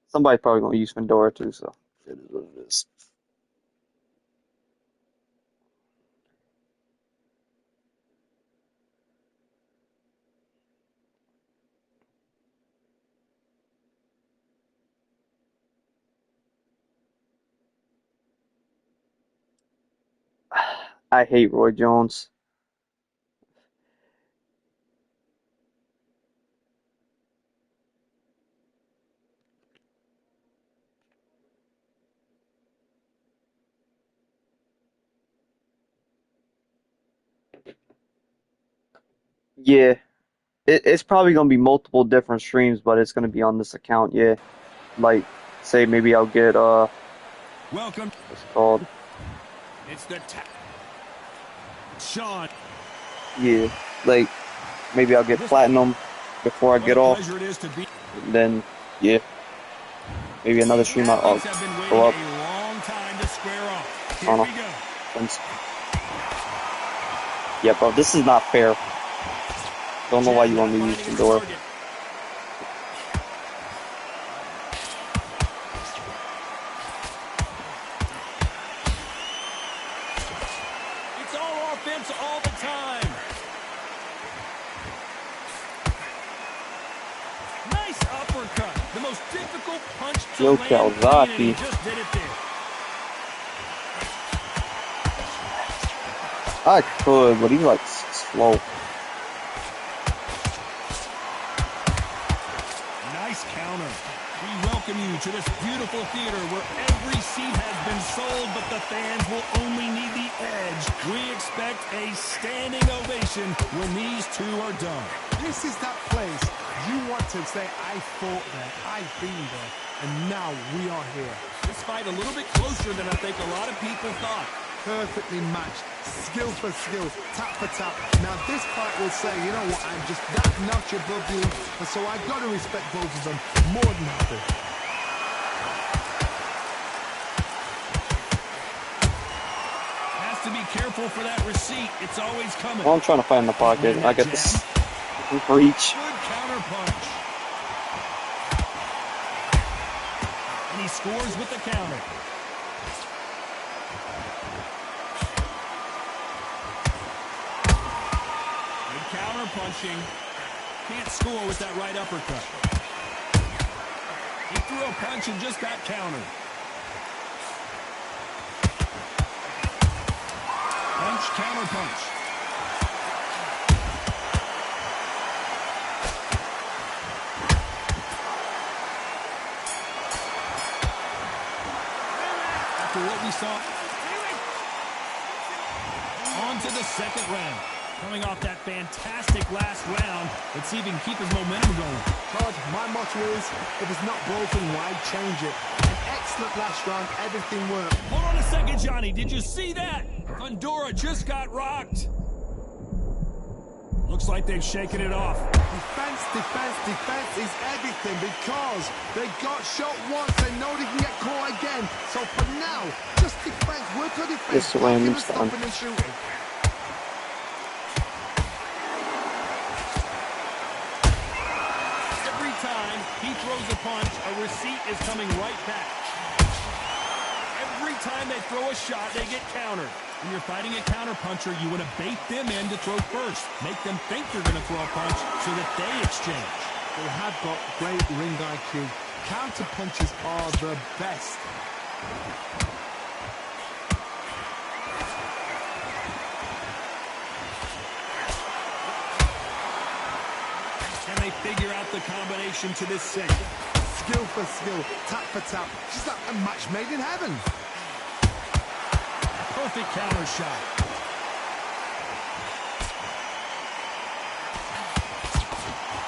Somebody's probably gonna use Fedora too, so it is what it is. I hate Roy Jones. Yeah, it's probably gonna be multiple different streams, but it's gonna be on this account. Yeah, like say maybe I'll get Welcome. what's it called? It's the Sean. Yeah, like maybe I'll get platinum before I What get a off. pleasure it is to be. And then yeah, maybe another stream I'll Athletes have been waiting go up. a long time to square off. I Here don't we know. go. Once- Yeah, bro, this is not fair. Don't know why you want me to use Finding its Fedora. target. It's all offense all the time. Nice uppercut. The most difficult punch to Yo, land clean, and he Calzati. just did it there. I could, but he's like slow. Nice counter. We welcome you to this beautiful theater where every seat has been sold, but the fans will only need the edge. We expect a standing ovation when these two are done. This is that place you want to say, I fought there, I've been there, and now we are here. This fight a little bit closer than I think a lot of people thought. Perfectly matched, skill for skill, tap for tap. Now this fight will say, you know what, I'm just that notch above you, and so I've got to respect both of them more than happy. Has to be careful for that receipt. It's always coming. Well, I'm trying to find the pocket. I get this reach. Good counter punch. And he scores with the counter. Good counter punching. Can't score with that right uppercut. He threw a punch and just got countered. Punch, counter punch. After what we saw, on to the second round. Coming off that fantastic last round, let's see if he can keep his momentum going. Todd, my motto is, if it's not broken, why change it? An excellent last round, everything worked. Hold on a second, Johnny. Did you see that? Fundora just got rocked. Looks like they've shaken it off. Defense, defense, defense is everything because they got shot once. They know they can get caught again. So for now, just defense, work on defense. This random stun. Stopping and shooting. Every time he throws a punch, a receipt is coming right back. Every time they throw a shot, they get countered. When you're fighting a counterpuncher, you want to bait them in to throw first. Make them think you're going to throw a punch so that they exchange. They have got great ring IQ. Counter punches are the best. Can they figure out the combination to this set? Skill for skill, tap for tap. She's like a match made in heaven. Perfect counter shot.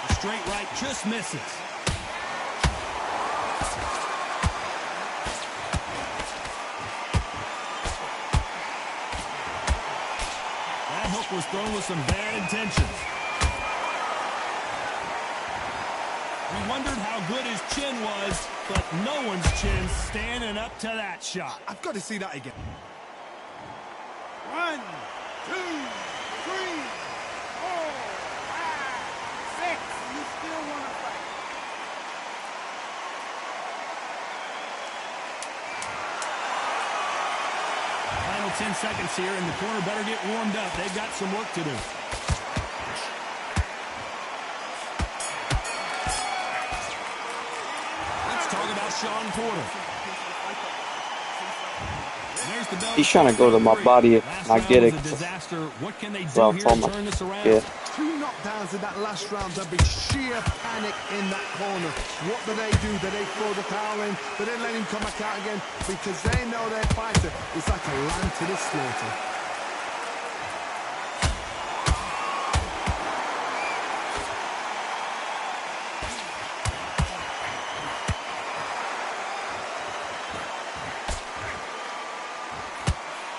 The straight right just misses. That hook was thrown with some bad intentions. We wondered how good his chin was, but no one's chin standing up to that shot. I've got to see that again. 1, 2, 3, 4, 5, 6. You still want to fight? Final 10 seconds here, and the corner better get warmed up. They've got some work to do. Let's talk about Sean Porter. There's the bell He's for trying to go to my victory. body, and Last I round get was it. a disaster. What can they So do I here told to him, turn this around? yeah. 2 knockdowns in that last round. There'd be sheer panic in that corner. What do? Do they throw the towel in? Do they let him come back out again? Because they know their fighter is like a lamb to the slaughter.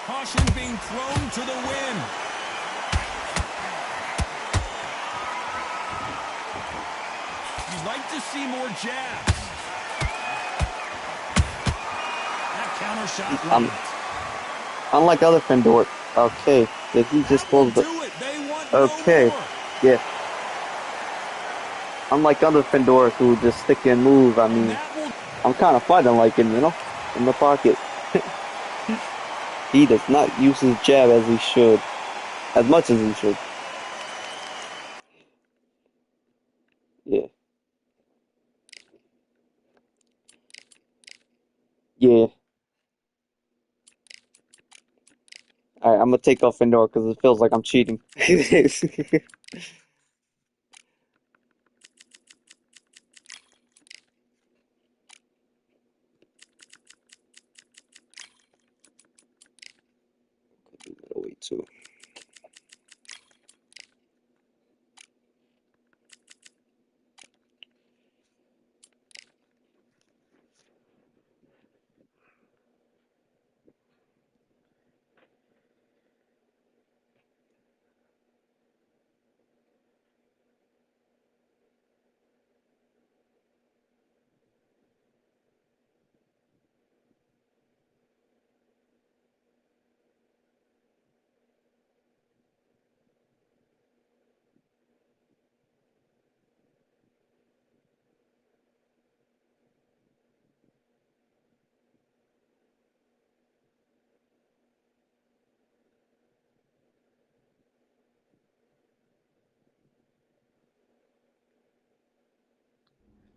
Caution being thrown to the wind. You'd like to see more jabs. That counter shot lands. Unlike other Fendor. Okay, did he just That will close the... do it. They want Okay, no more. yeah. Unlike other Fendors who just stick and move, I And mean, that will I'm kind of fighting like him, you know, in the pocket. He does not use his jab as he should, as much as he should. Yeah, yeah. Alright, I'm gonna take off Fendor because it feels like I'm cheating. Middleweight too.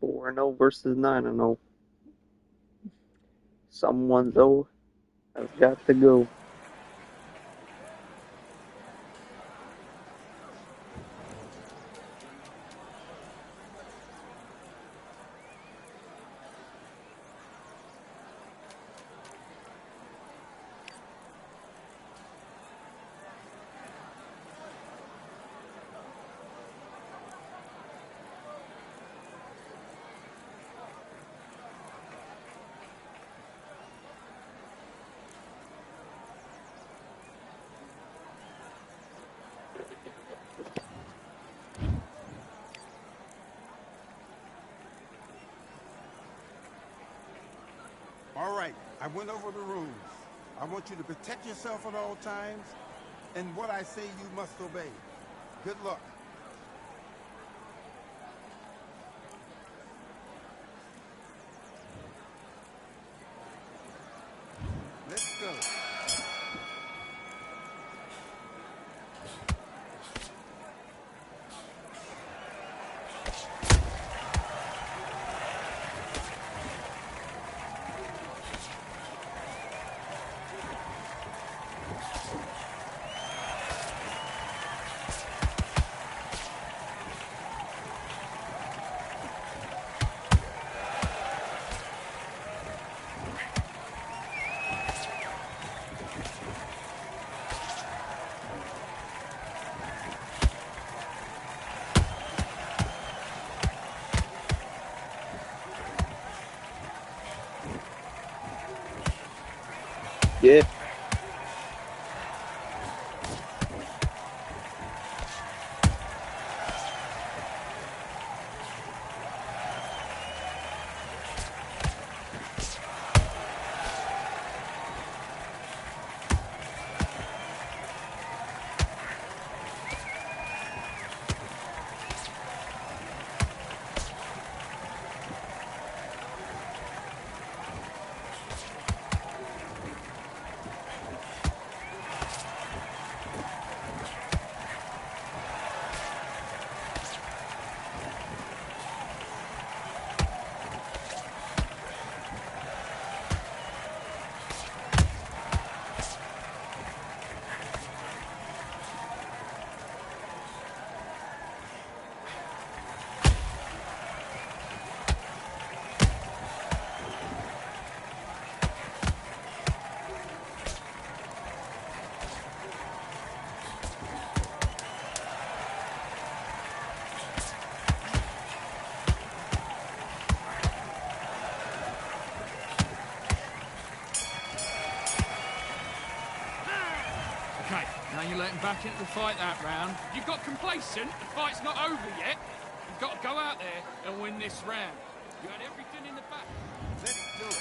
Four and 0 versus 9 and 0. Someone's O has got to go. All right, I went over the rules. I want you to protect yourself at all times, and what I say you must obey. Good luck. Let's go. Yeah. back into the fight that round. You got complacent. The fight's not over yet. You've got to go out there and win this round. You had everything in the back. Let's do it.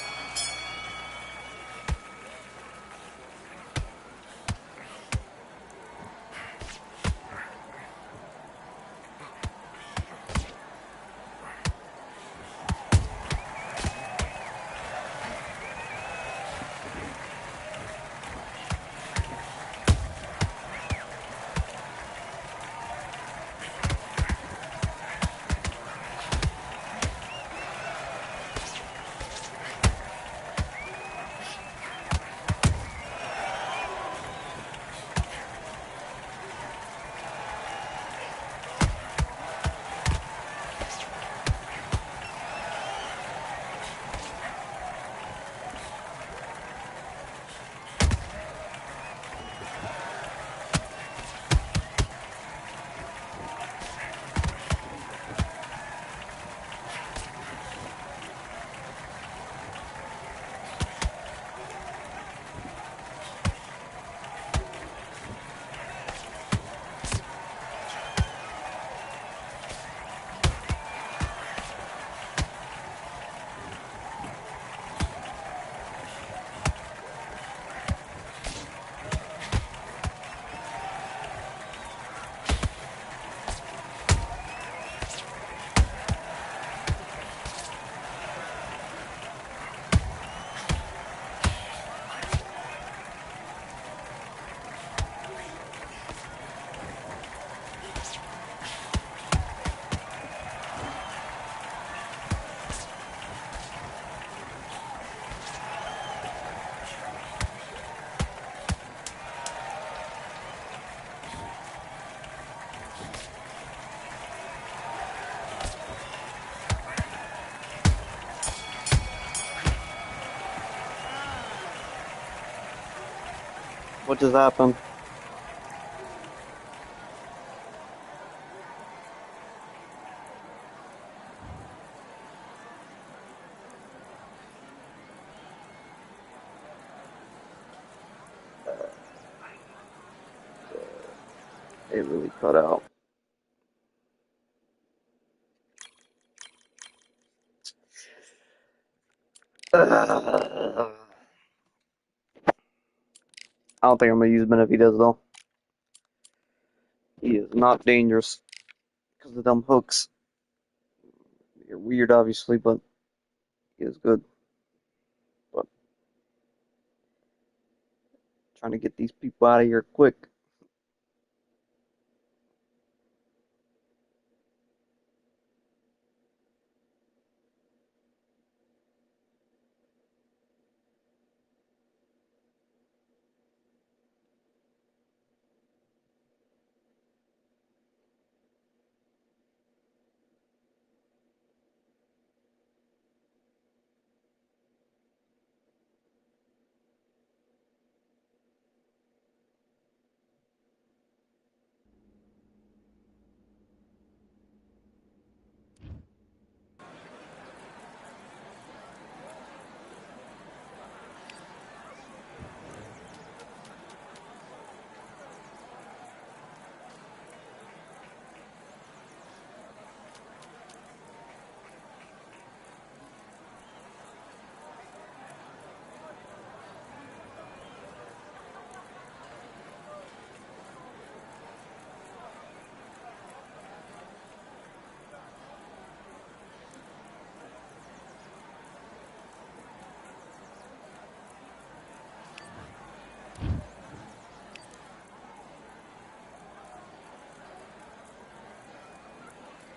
What just happened? It really cut out. I don't think I'm gonna use Benavides though. He is not dangerous because of them hooks. You're weird, obviously, but he is good. But trying to get these people out of here quick.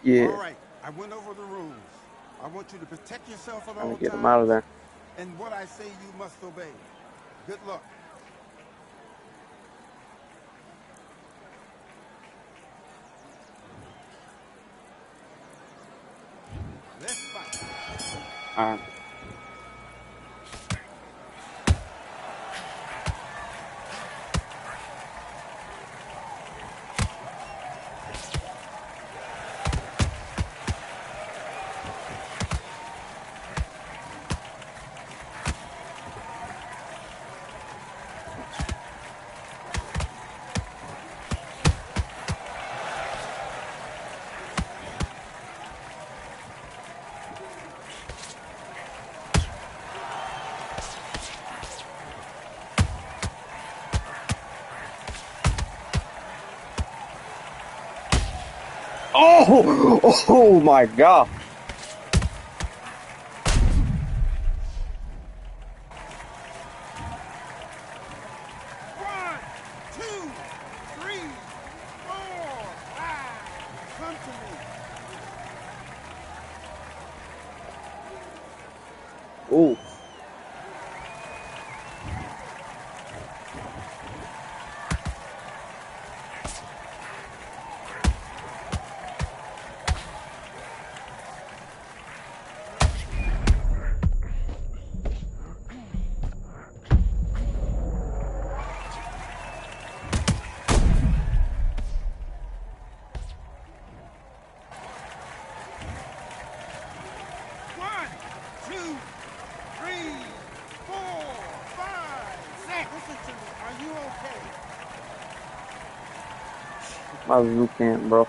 Yeah, All right, I went over the rules. I want you to protect yourself at trying to all get him out of times, there. and what I say you must obey. Good luck. Let's fight. Alright. Oh my God. One, two, three, four, five. Come to me. Oh. One, two, three, four, five, six. Listen to me. Are you okay? My Zoo can't, bro.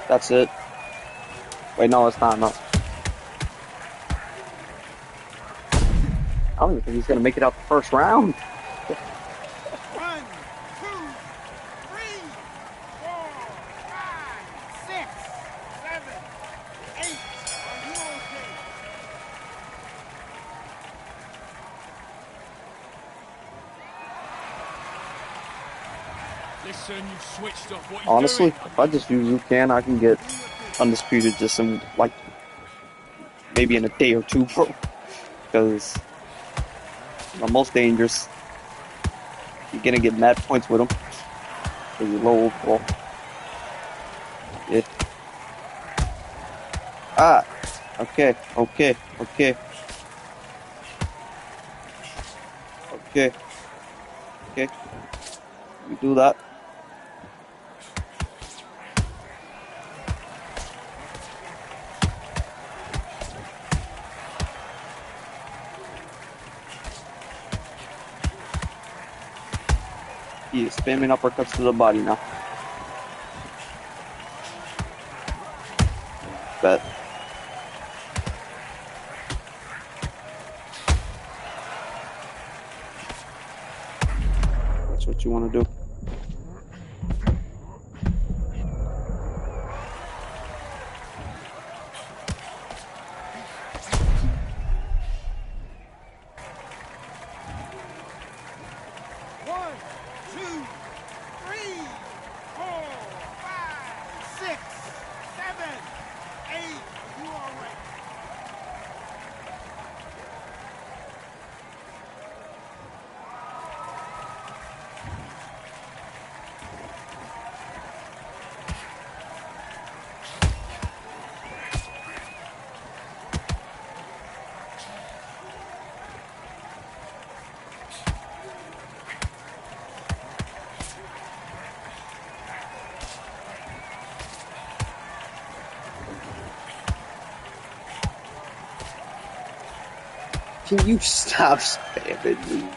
That's it. Wait, no, it's not. No. I don't even think he's gonna make it out the first round. One, two, three, four, five, six, seven, eight. Are you okay? Listen, you've switched off. What are you Honestly, doing? if I just use Zucan, I can get Undisputed just in, like, maybe in a day or two, bro. Because the most dangerous, you're gonna get mad points with him. Because you're low overall. Yeah. Ah! Okay, okay, okay. Okay. Okay. You do that. He is spamming uppercuts to the body now. Bet. That's what you want to do. One, two, three, four, five, six, seven, eight. Are you all right? Can you stop spamming me?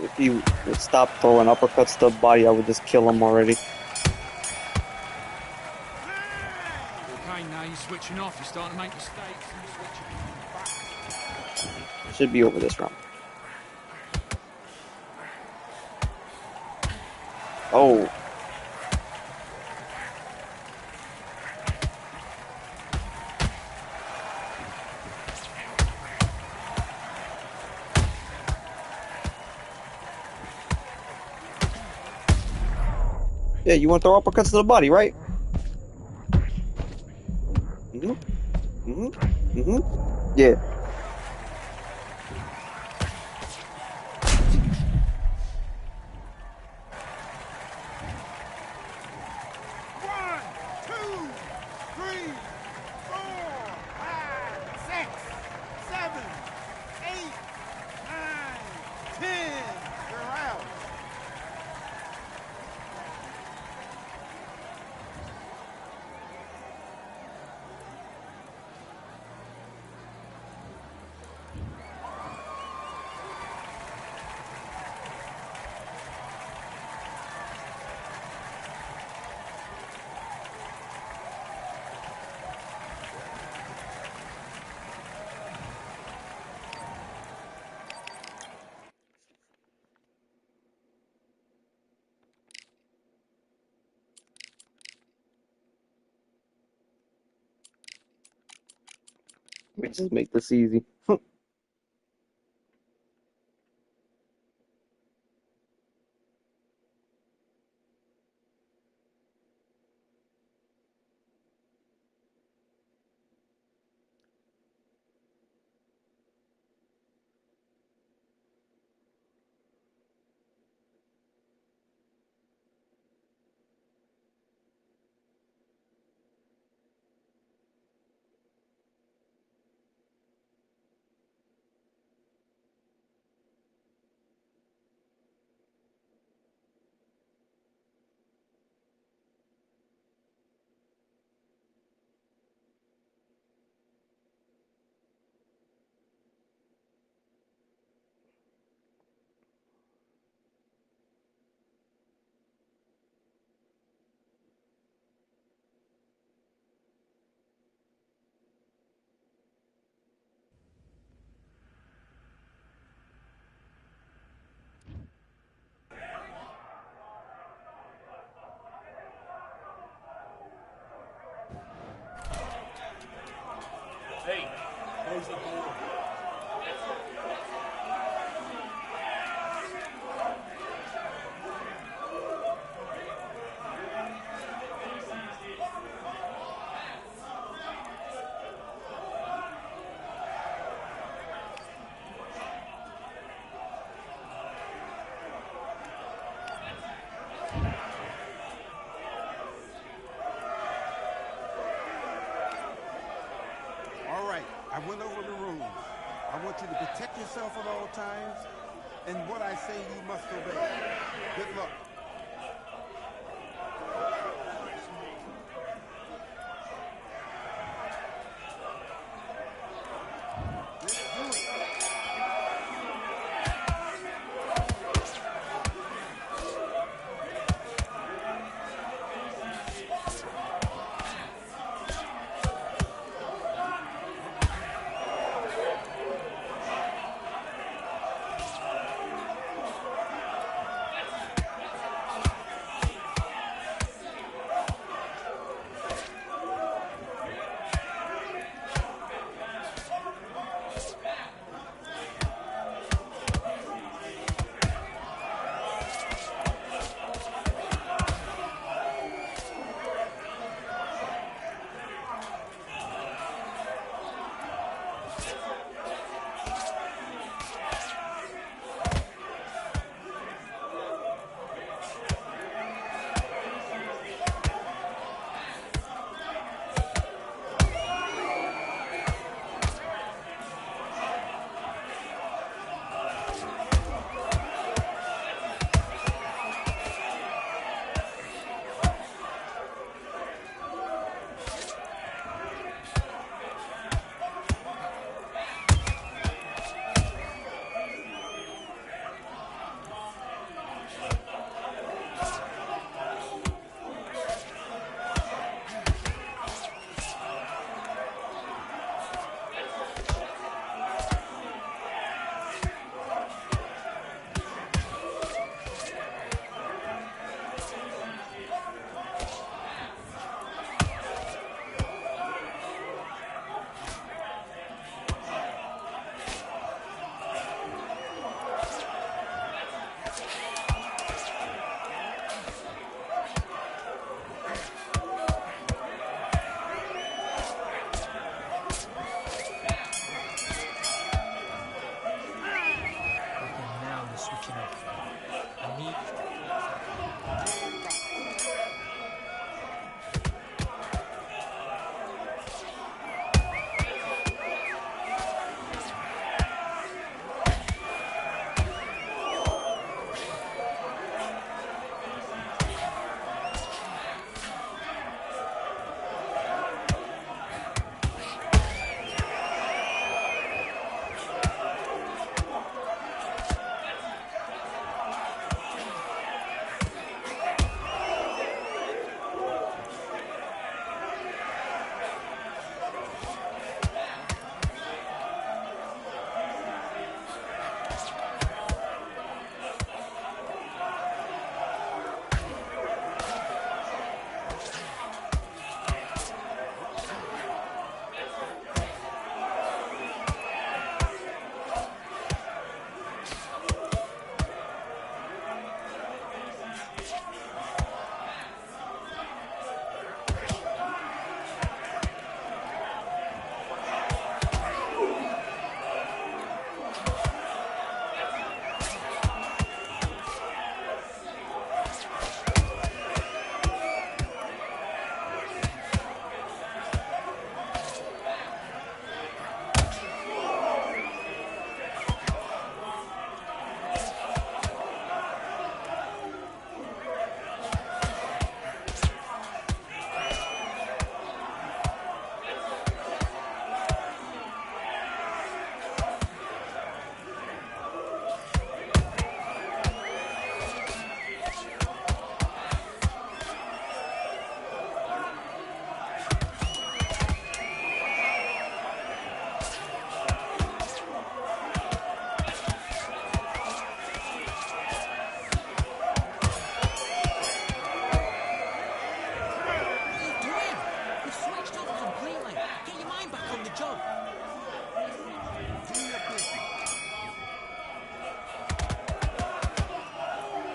If he would stop throwing uppercuts to the body, I would just kill him already. Okay, now you're switching off. You're starting to make mistakes and you're switching. Should be over this round. Oh. Yeah, you want to throw uppercuts to the body, right? Yeah. One, two, three, four, five, six, seven, eight, nine, 10. You're out. We just make this easy. Hey, close the door. All right, I went over the rules. I want you to protect yourself at all times, and what I say you must obey. Good luck. Let's do it.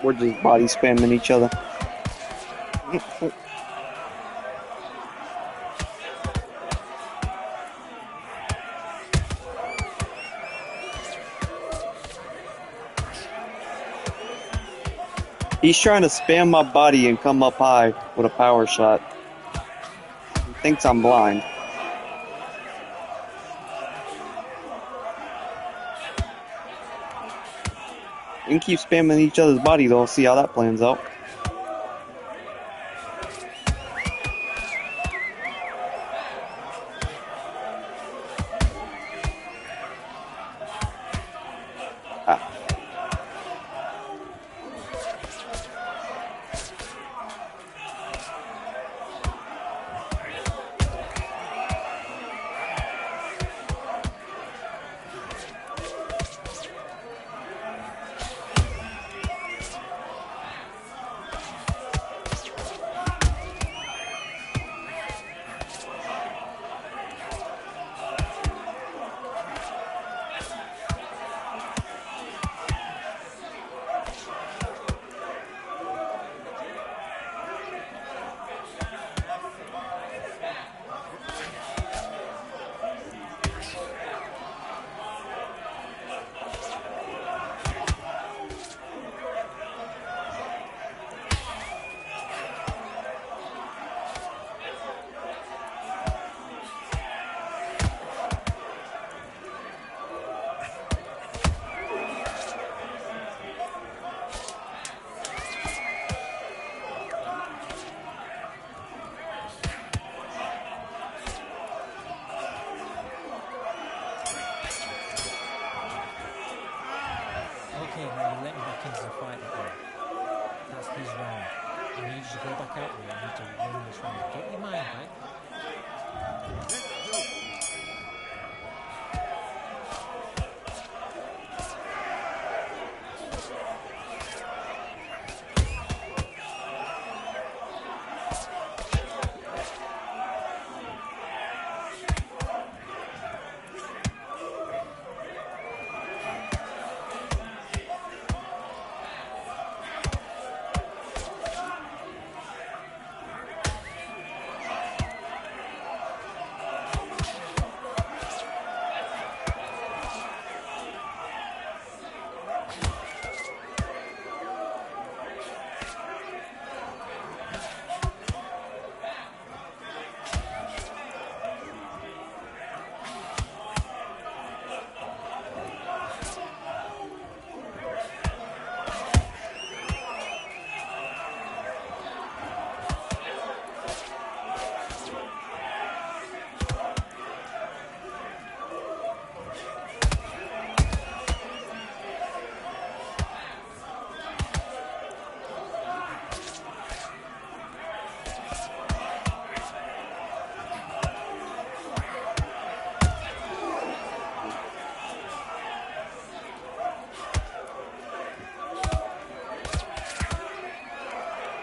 We're just body spamming each other. He's trying to spam my body and come up high with a power shot. He thinks I'm blind. We can keep spamming each other's body though, see how that plans out. Ah. Okay, now you let him back into the fight again. That's his round. I need you to go back out there. I need to win this round. Get your mind back.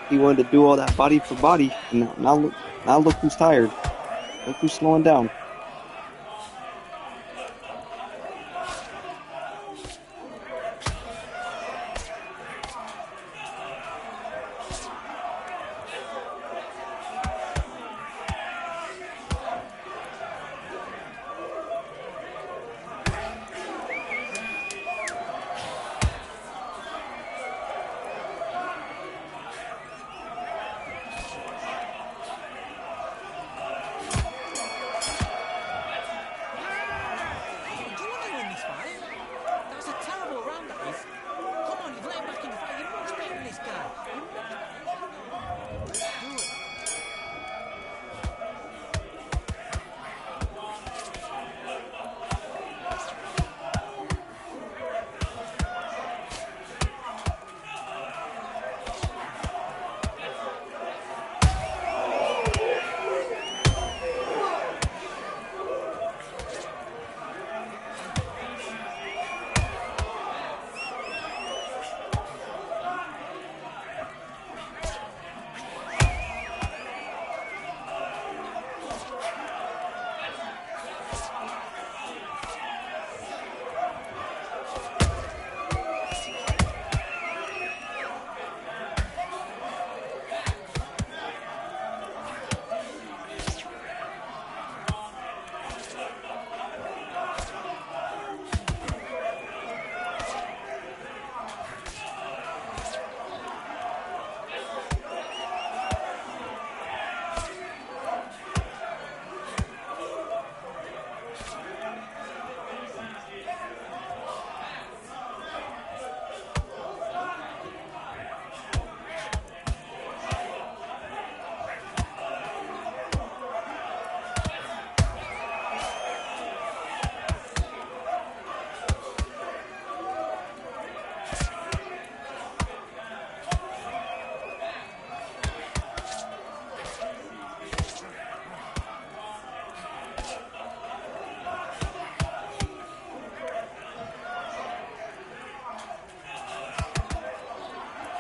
He wanted to do all that body for body, and now look who's tired. Look who's slowing down.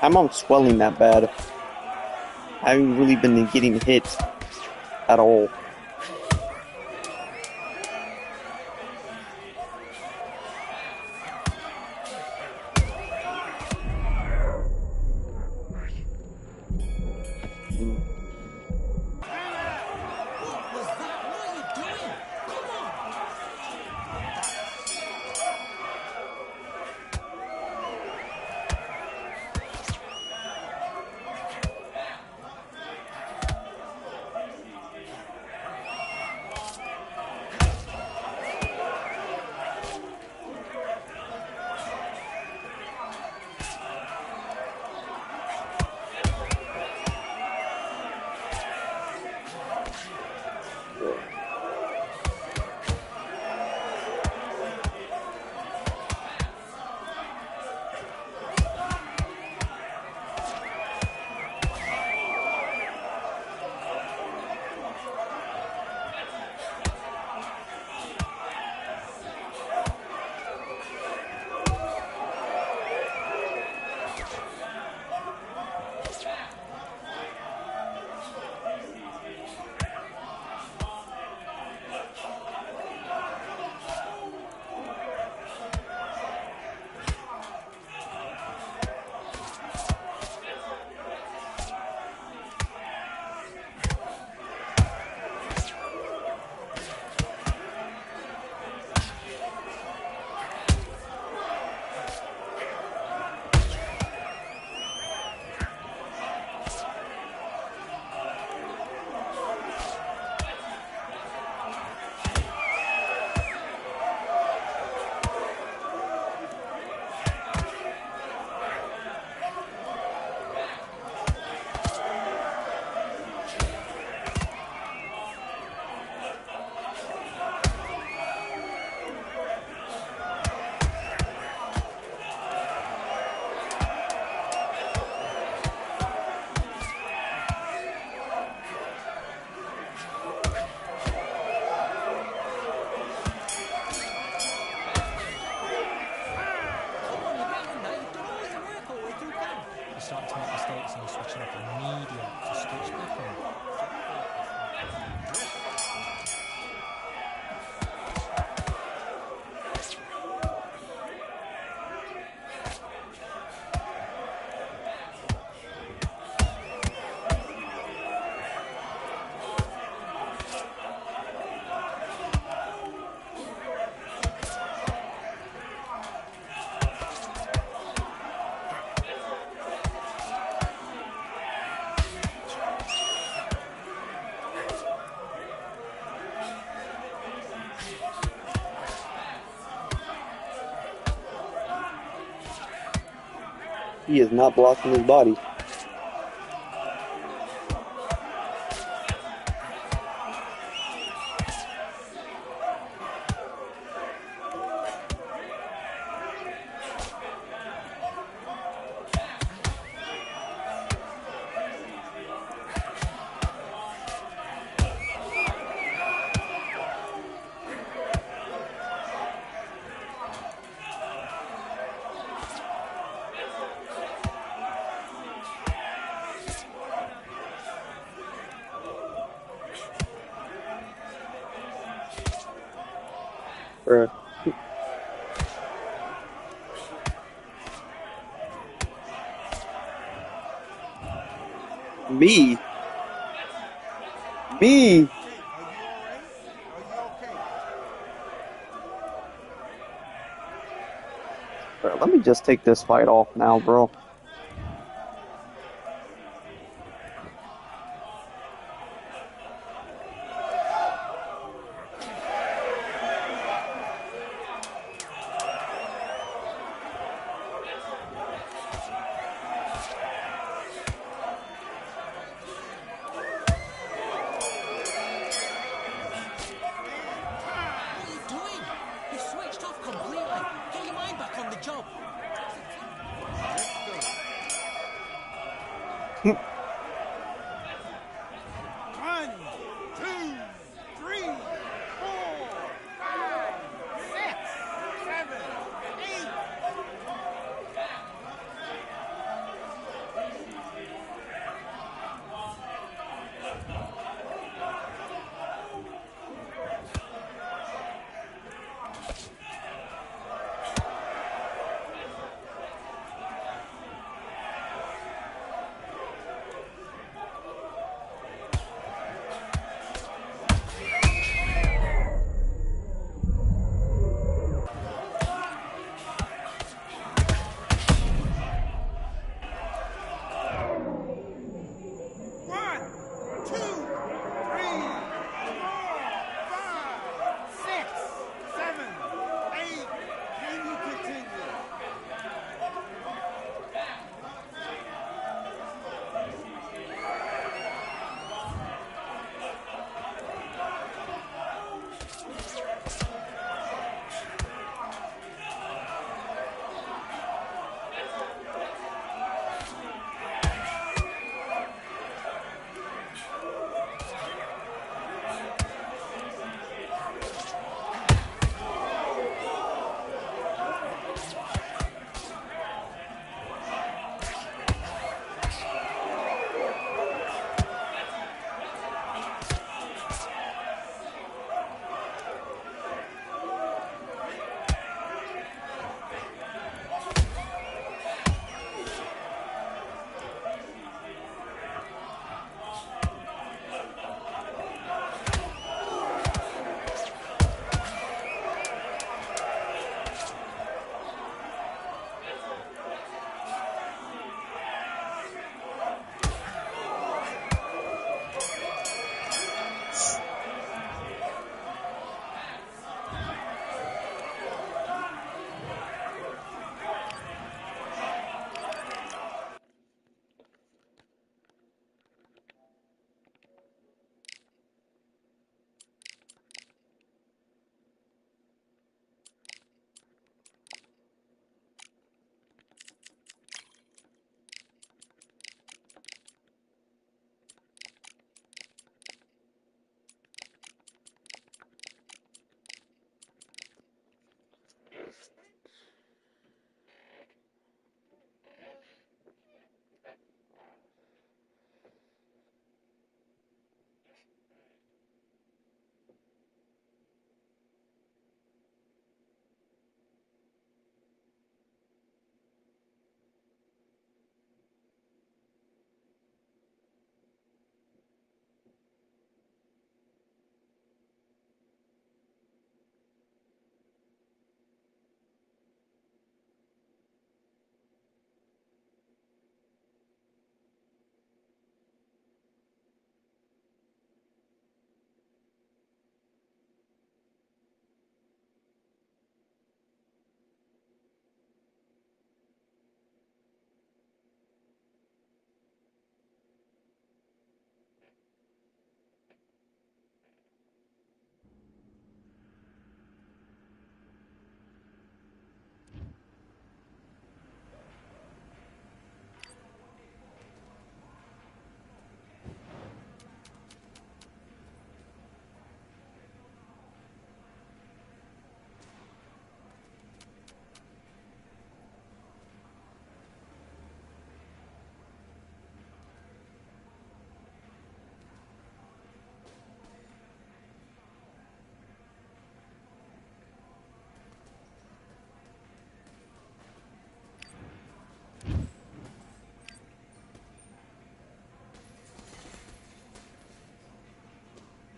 I'm not swelling that bad. I haven't really been getting hit at all. Starting to make mistakes and you're switching up immediately to switch back on. He is not blocking his body. Bruh. Me? Me? Bruh, let me just take this fight off now, bro.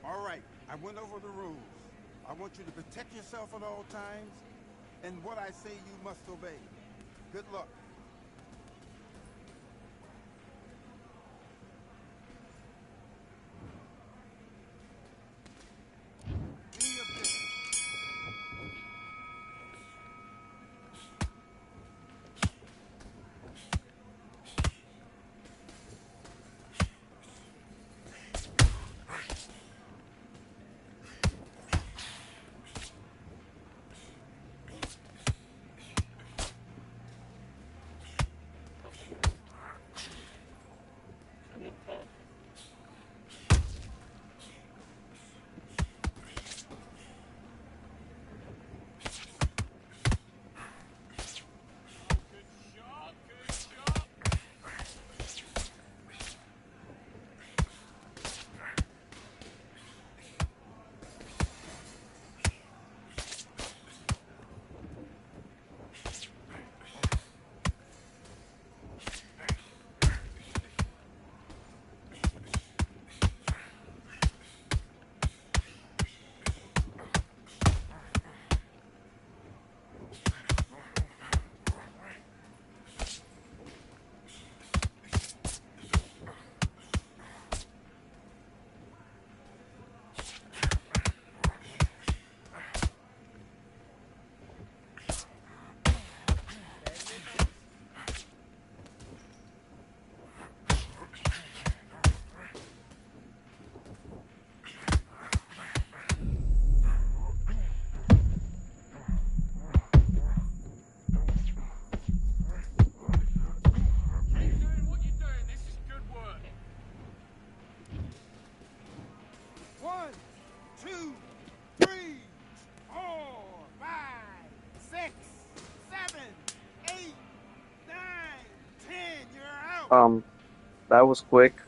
All right, I went over the rules. I want you to protect yourself at all times, and what I say you must obey. Good luck. Do your business. That was quick.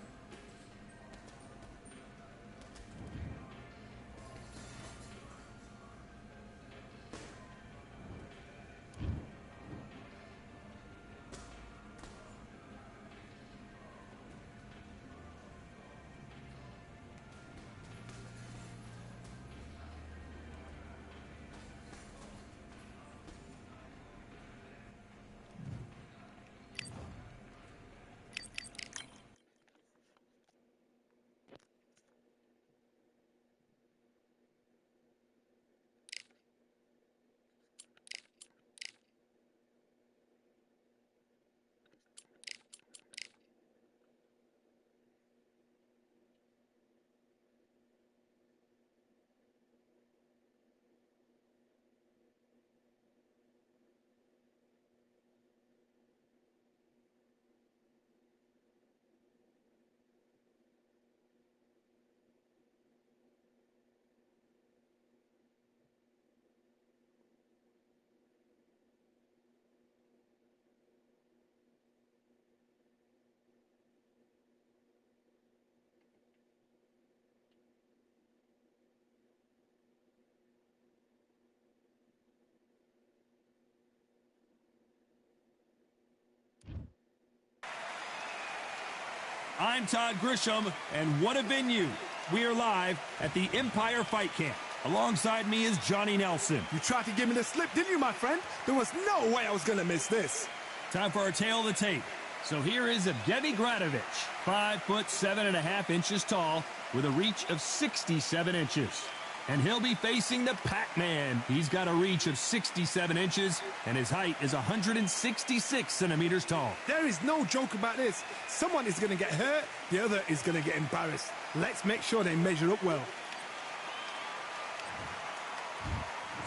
I'm Todd Grisham, and what a venue. We are live at the Empire Fight Camp. Alongside me is Johnny Nelson. You tried to give me the slip, didn't you, my friend? There was no way I was going to miss this. Time for our tail of the tape. So here is Evgeny Gradovich, 5'7.5" tall, with a reach of 67 inches. And he'll be facing the Pac-Man. He's got a reach of 67 inches, and his height is 166 centimeters tall. There is no joke about this. Someone is going to get hurt, the other is going to get embarrassed. Let's make sure they measure up well.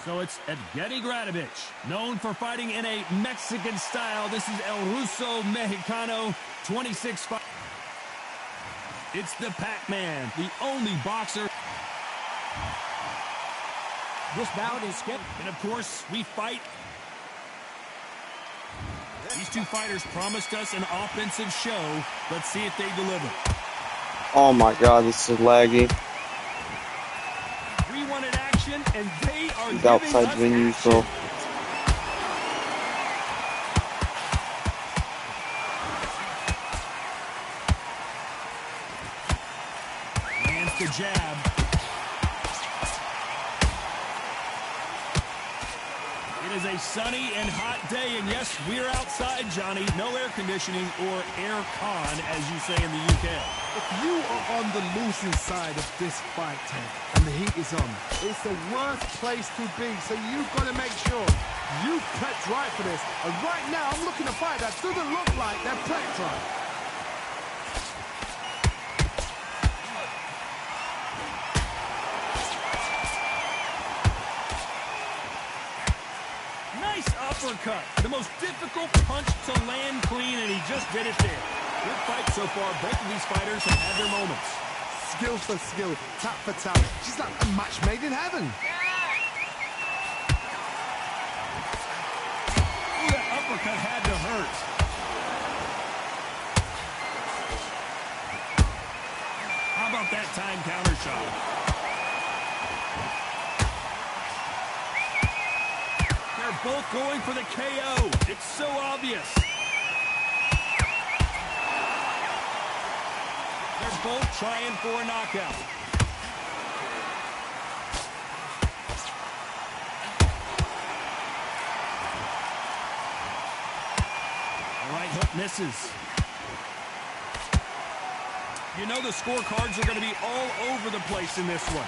So it's Evgeny Gradovich, known for fighting in a Mexican style. This is El Ruso Mexicano, 26'5". It's the Pac-Man, the only boxer. This bout is scheduled. And of course, we fight. These two fighters promised us an offensive show. Let's see if they deliver. Oh my god, this is laggy. We wanted action, and they are These giving outside us venues, action. bro. Lands the jab. It is a sunny and hot day, and yes, we're outside, Johnny. No air conditioning or air con, as you say in the UK. If you are on the losing side of this fight, Ted, and the heat is on, it's the worst place to be, so you've got to make sure you've prepped right for this. And right now, I'm looking at a fight that doesn't look like they're prepped right. Nice uppercut. The most difficult punch to land clean, and he just did it there. Good fight so far. Both of these fighters have had their moments. Skill for skill, tap for tap. She's like a match made in heaven. Ooh, that uppercut had to hurt. How about that time counter shot? They're both going for the KO. It's so obvious. They're both trying for a knockout. The right hook misses. You know the scorecards are going to be all over the place in this one.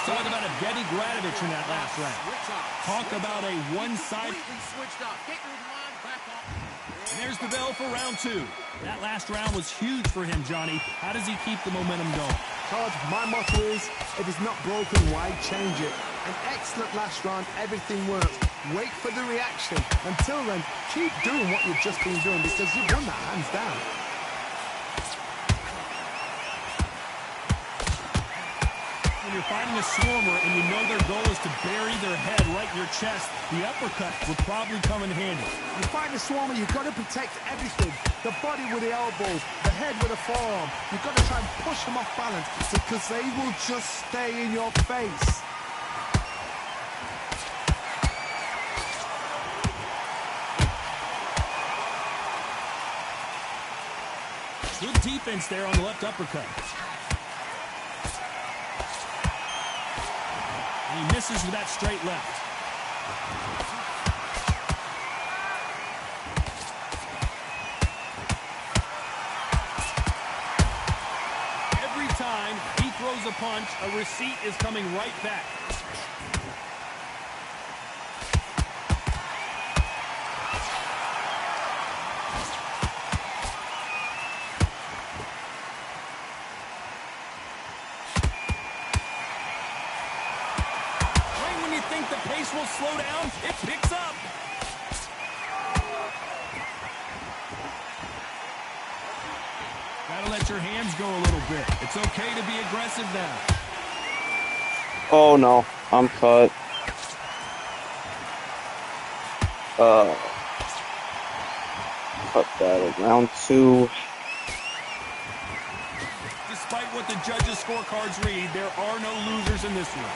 Talk about Evgeny Gradovich in that last round. Talk about a one-sided. And there's the bell for round two. That last round was huge for him, Johnny. How does he keep the momentum going? Todd, my motto is, if it's not broken, why change it? An excellent last round, everything works. Wait for the reaction. Until then, keep doing what you've just been doing because you've won that hands down. When you're fighting a swarmer and you know their goal is to bury their head right in your chest, the uppercut will probably come in handy. You fight a swarmer, you've got to protect everything. The body with the elbows, the head with the forearm. You've got to try and push them off balance because they will just stay in your face. Good defense there on the left uppercut. And he misses with that straight left. Every time he throws a punch, a receipt is coming right back. Will slow down, it picks up. Gotta let your hands go a little bit. It's okay to be aggressive now. Oh no, I'm cut. Cut that at round 2. Despite what the judges' scorecards read, there are no losers in this one.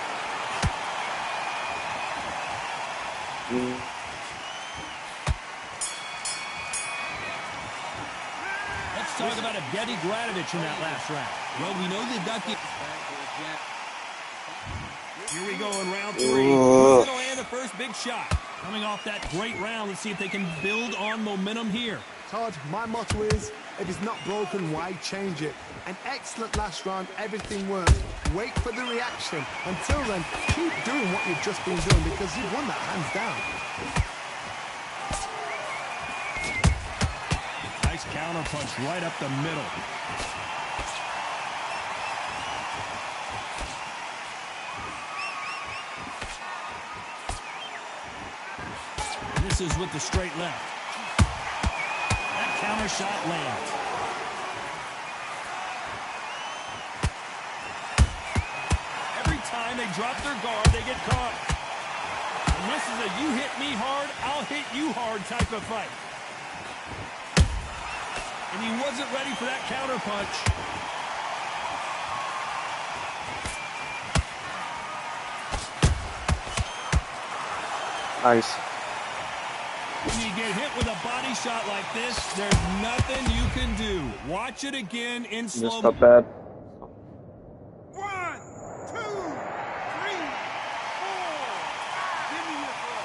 Let's talk about Evgeny Gradovich in that last round. Well, we know they've got the... Here we go in round 3. Who's going to land the first big shot? Coming off that great round, let's see if they can build on momentum here. Todd, my motto is, if it's not broken, why change it? An excellent last round, everything worked. Wait for the reaction. Until then, keep doing what you've just been doing because you've won that hands down. Nice counter punch right up the middle. This is with the straight left. That counter shot lands. Every time they drop their guard, they get caught. And this is a you hit me hard, I'll hit you hard type of fight. And he wasn't ready for that counter punch. Nice. When you get hit with a body shot like this, there's nothing you can do. Watch it again in slow Just not bad. 1, 2, 3, 4. Give me your throw.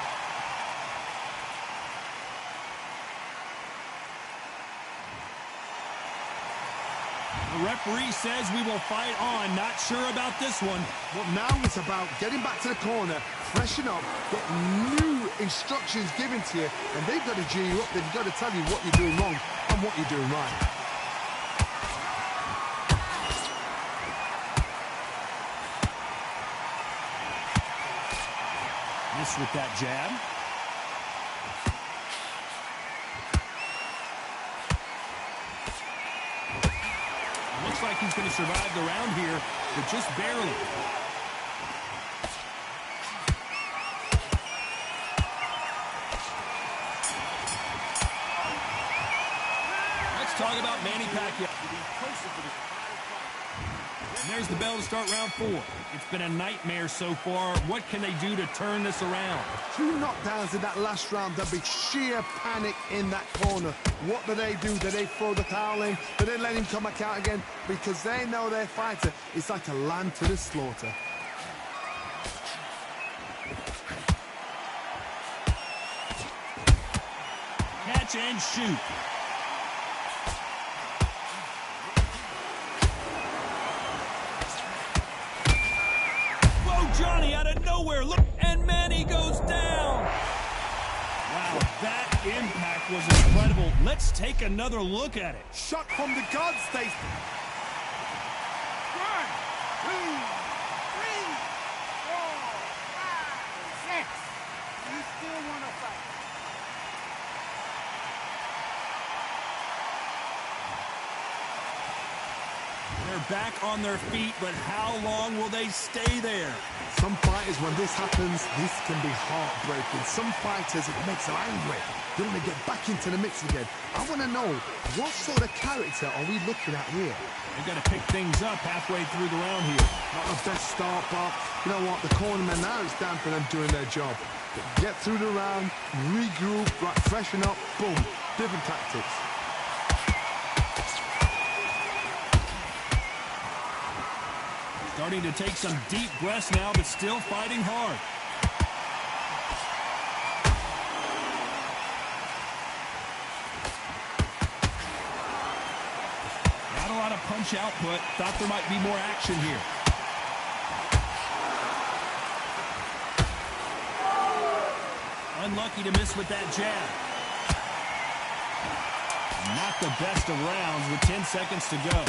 The referee says we will fight on. Not sure about this one. Well, now it's about getting back to the corner, freshen up, get new instructions given to you, and they've got to G you up. They've got to tell you what you're doing wrong and what you're doing right. Miss with that jab. Looks like he's going to survive the round here, but just barely. Let's talk about Manny Pacquiao. And there's the bell to start round 4. It's been a nightmare so far. What can they do to turn this around? 2 knockdowns in that last round. There'll be sheer panic in that corner. What do? Do they throw the towel in? Do they let him come back out again? Because they know their fighter is like a lamb to the slaughter. Catch and shoot. Johnny out of nowhere, look, and Manny goes down. Wow, that impact was incredible. Let's take another look at it. Shot from the guard state. 1, 2, 3, 4, 5, 6. You still want to fight? They're back on their feet, but how long will they stay there? Some fighters, when this happens, this can be heartbreaking. Some fighters, it makes them angry. They want to get back into the mix again. I want to know, what sort of character are we looking at here? They've got to pick things up halfway through the round here. Not the best start, but you know what? The cornermen, now it's down for them doing their job. Get through the round, regroup, right, freshen up, boom. Different tactics. Starting to take some deep breaths now, but still fighting hard. Not a lot of punch output. Thought there might be more action here. Unlucky to miss with that jab. Not the best of rounds with 10 seconds to go.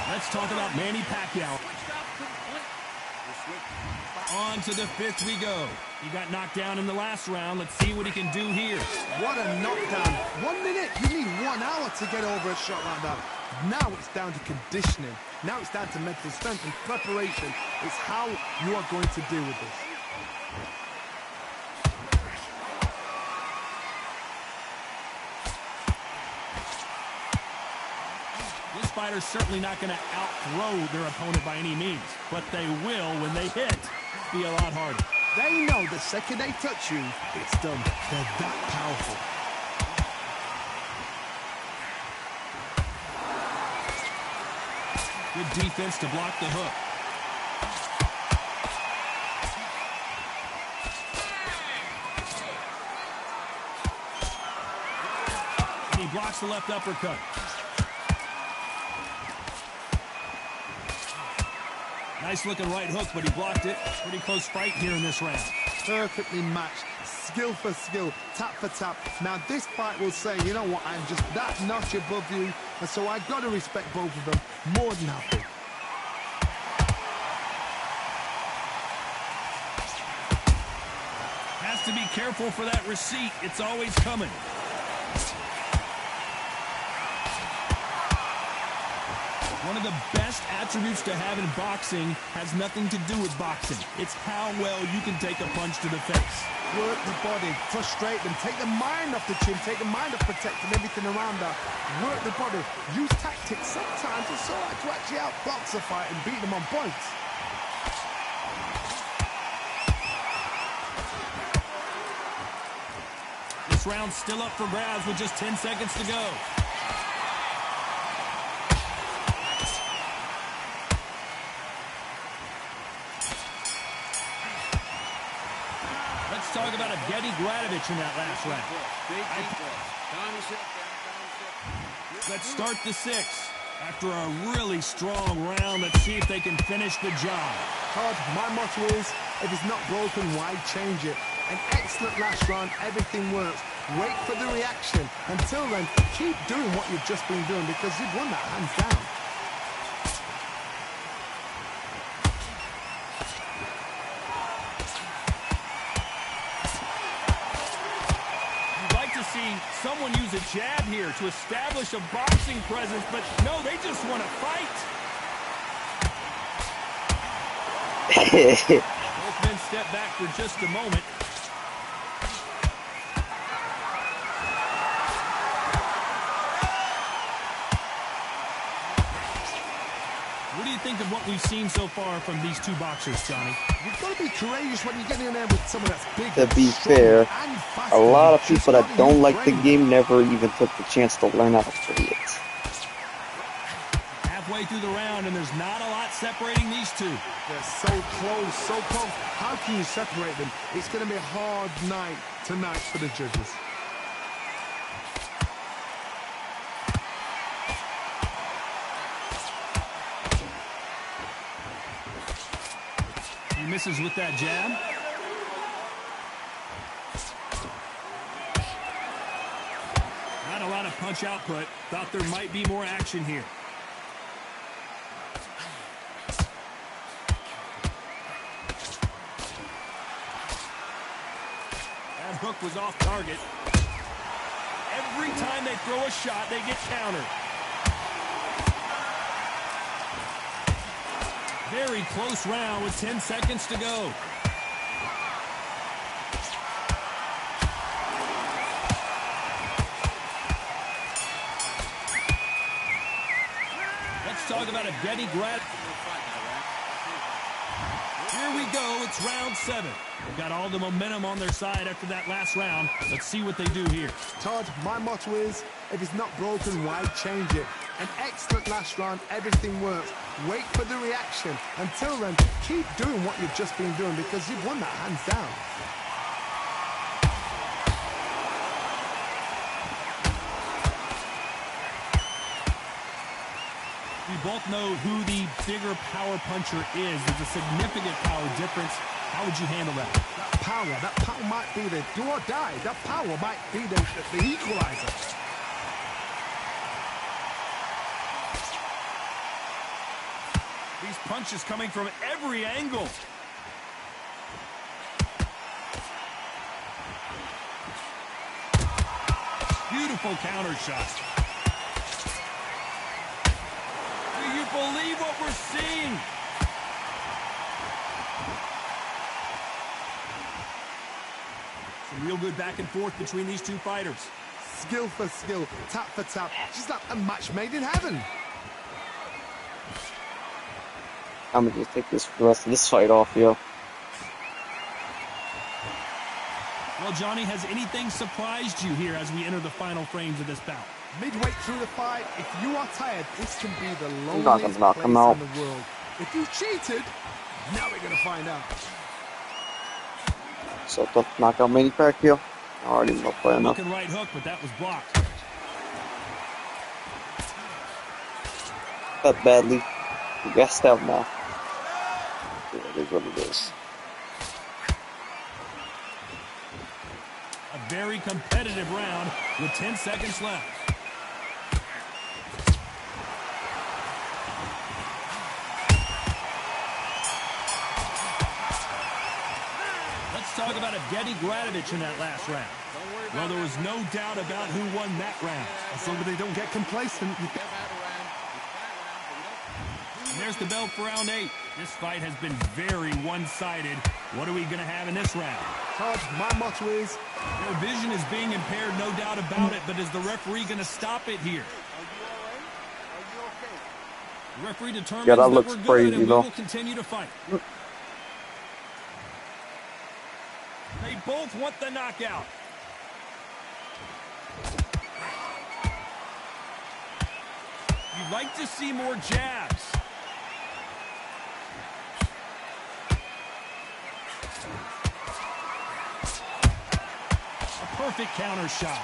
Let's talk about Manny Pacquiao. On to the fifth we go. He got knocked down in the last round. Let's see what he can do here. What a knockdown. 1 minute. You need 1 hour to get over a shot like that. Now it's down to conditioning. Now it's down to mental strength and preparation. It's how you are going to deal with this. This fighter's certainly not going to outthrow their opponent by any means, but they will, when they hit, be a lot harder. They know the second they touch you, it's done. They're that powerful. Good defense to block the hook. And he blocks the left uppercut. Nice looking right hook, but he blocked it. Pretty close fight here in this round. Perfectly matched. Skill for skill. Tap for tap. Now this fight will say, you know what, I'm just that notch above you. And so I got to respect both of them more than happy. Has to be careful for that receipt. It's always coming. One of the best attributes to have in boxing has nothing to do with boxing. It's how well you can take a punch to the face. Work the body, frustrate them, take the mind off the chin, take the mind off protecting everything around that. Work the body, use tactics. Sometimes it's all right to actually outbox a fight and beat them on points. This round's still up for grabs with just 10 seconds to go. Talk about a Getty Gradovich in that last round. Let's start the sixth. After a really strong round, let's see if they can finish the job. Todd, my motto is, if it's not broken, why change it? An excellent last round, everything works. Wait for the reaction. Until then, keep doing what you've just been doing because you've won that hands down. Someone use a jab here to establish a boxing presence, but no, they just want to fight. Both men step back for just a moment. What do you think of what we've seen so far from these two boxers, Johnny? You've got to be courageous when you get in there with someone that's big. To be fair, a lot of people that don't like the game never even took the chance to learn how to play it. Halfway through the round, and there's not a lot separating these two. They're so close, so close. How can you separate them? It's going to be a hard night tonight for the judges. He misses with that jab. Not a lot of punch output. Thought there might be more action here. hook was off target. Every time they throw a shot, they get countered. Very close round with 10 seconds to go. Let's talk about a Getty grab. Here we go. It's round 7. They've got all the momentum on their side after that last round. Let's see what they do here. Todd, my motto is, if it's not broken, why change it? An excellent last round, everything works. Wait for the reaction. Until then, keep doing what you've just been doing because you've won that hands down. We both know who the bigger power puncher is. There's a significant power difference. How would you handle that? That power might be the do or die. That power might be the equalizer. These punches coming from every angle. Beautiful counter shot. Do you believe what we're seeing? Some real good back and forth between these two fighters. Skill for skill, tap for tap. Just like a match made in heaven. I'm gonna just take the rest of this fight off, yo. Well, Johnny, has anything surprised you here as we enter the final frames of this bout? Midway through the fight, if you are tired, this can be the I'm not loneliest gonna knock place him out. in the world. If you cheated, now we're gonna find out. So tough knockout maniac here. I already know play enough. Looking right hook, but that was blocked. That badly. You gassed out now. Yeah, it is what it is. A very competitive round with 10 seconds left. Let's talk about Evgeny Gradovich in that last round. Well, there was no doubt about who won that round. As long as they don't get complacent. And there's the bell for round 8. This fight has been very one-sided. What are we going to have in this round? Todd, my motto is... Their vision is being impaired, no doubt about it, but is the referee going to stop it here? The referee determines Yeah, that that looks we're good crazy, and we though. will continue to fight. They both want the knockout. You'd like to see more jabs. A perfect counter shot.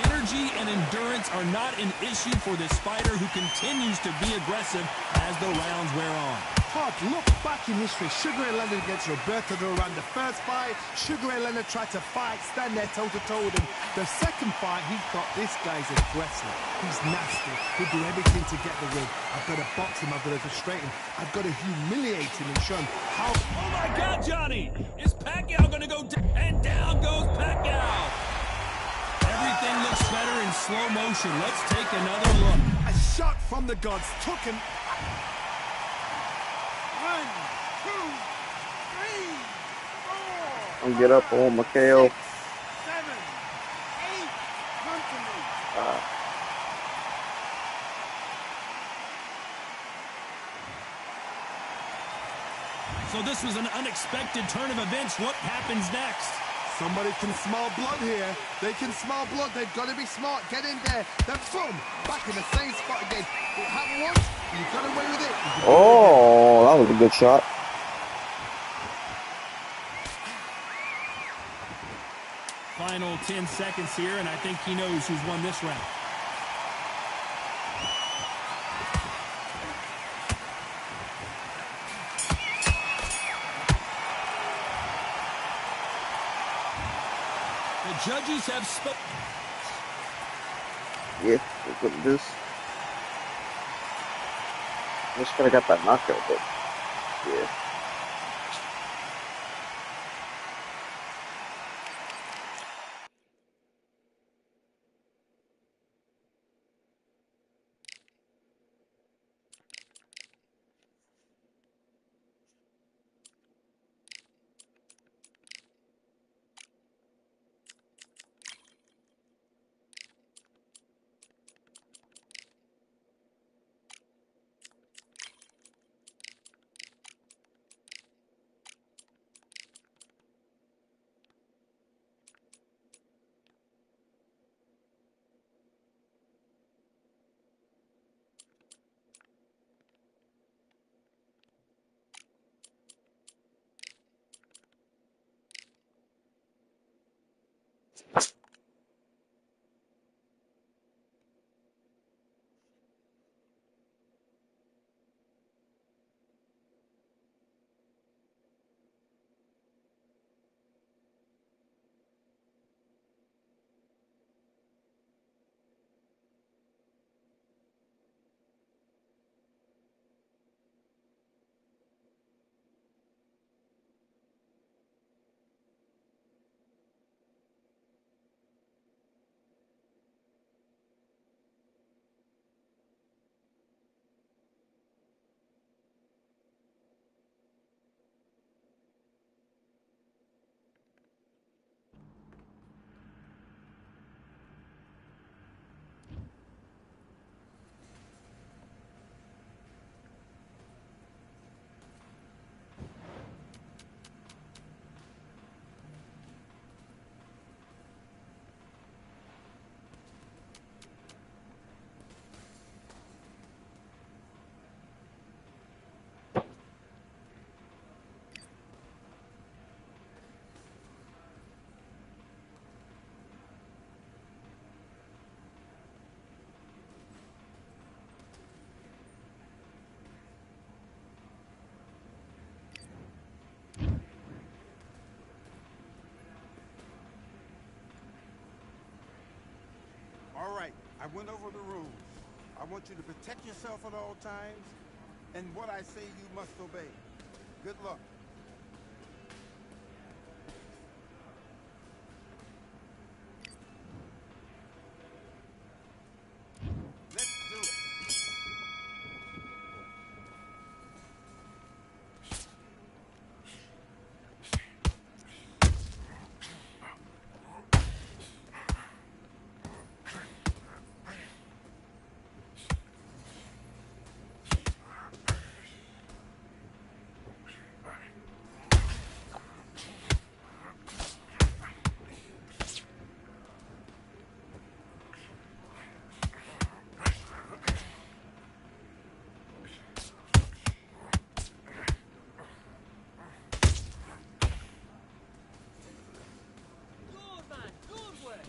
Energy and endurance are not an issue for this fighter who continues to be aggressive as the rounds wear on. Todd, look back in history. Sugar Ray Leonard against Roberto Duran. The first fight, Sugar Ray Leonard tried to fight, stand there toe-to-toe with him. The second fight, he thought, this guy's aggressive. He's nasty. He'll do everything to get the win. I've got to box him. I've got to frustrate him. I've got to humiliate him and show him how... Oh, my God, Johnny! Is Pacquiao going to go down? And down goes Pacquiao! Everything looks better in slow motion. Let's take another look. A shot from the gods took him... 1, 2, 3, 4. I'll get up, oh, Mikhail. 6, 7, 8. Come to me. So this was an unexpected turn of events. What happens next? Somebody can smell blood here. They can smell blood. They've got to be smart. Get in there. Then boom, back in the same spot again. It happened once. You got away with it. Oh, that was a good shot. Final 10 seconds here, and I think he knows who's won this round. The judges have spoken. Yeah, look at this. Just could have got that knockout, but yeah. All right, I went over the rules. I want you to protect yourself at all times, and what I say you must obey. Good luck. Let's do it. Good man, good work.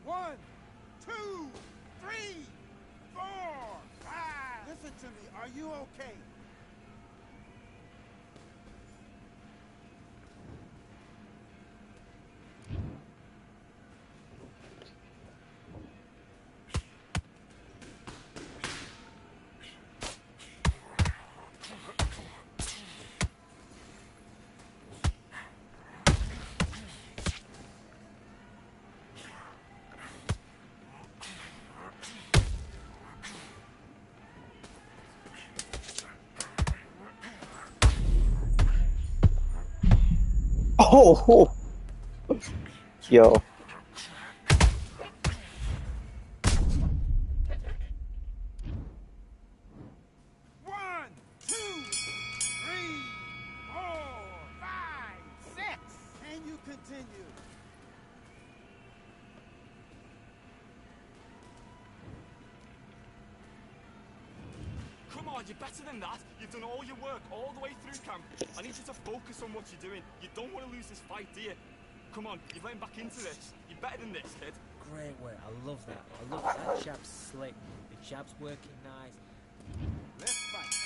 One, two, three, four, five. Listen to me. Are you okay? Oh, yo. One, two, three, four, five, six. Can you continue? Come on, you're better than that. You've done all your work all the way through camp. I need you to focus on what you're doing. You don't want to lose this fight, do you? Come on, you're letting back into this. You're better than this, kid. Great work. I love that. I love that jab's slick. The jab's working nice. Let's fight.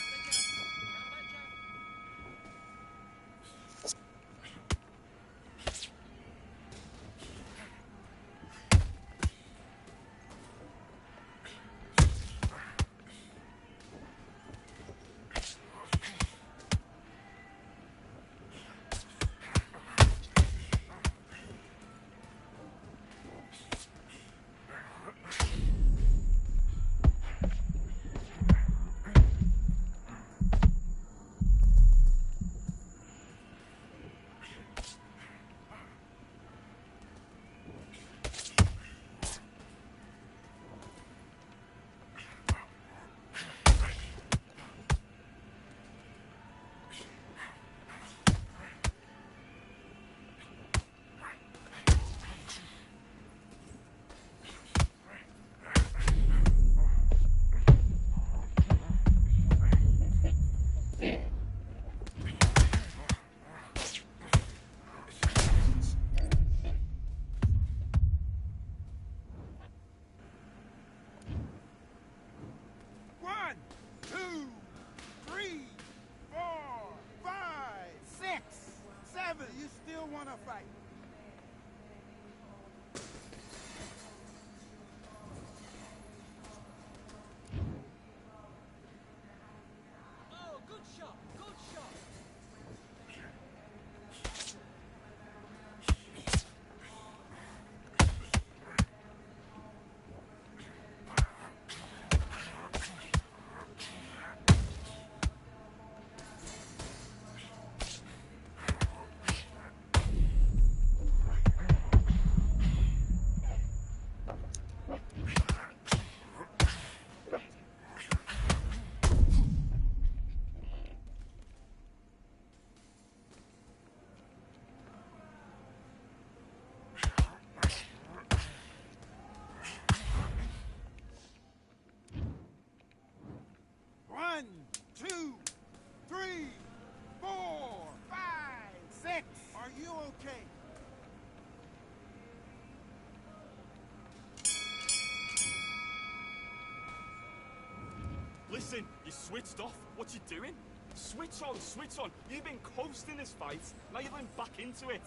Listen, you switched off. What you doing? Switch on, switch on. You've been coasting this fight. Now you're going back into it.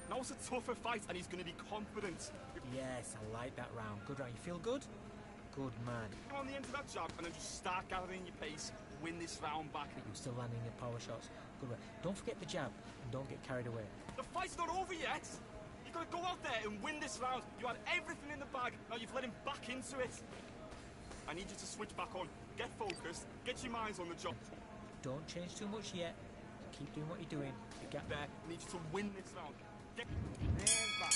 Now it's a tougher fight, and he's going to be confident. Yes, I like that round. Good round. You feel good? Good man. Come on the end of that jab, and then just start gathering your pace. Win this round back. You're still landing your power shots. Good round. Don't forget the jab, and don't get carried away. The fight's not over yet. You've got to go out there and win this round. You had everything in the bag. Now you've let him back into it. I need you to switch back on. Get focused. Get your minds on the job. Don't change too much yet. Keep doing what you're doing. You get there. I need you to win this round. Get and back.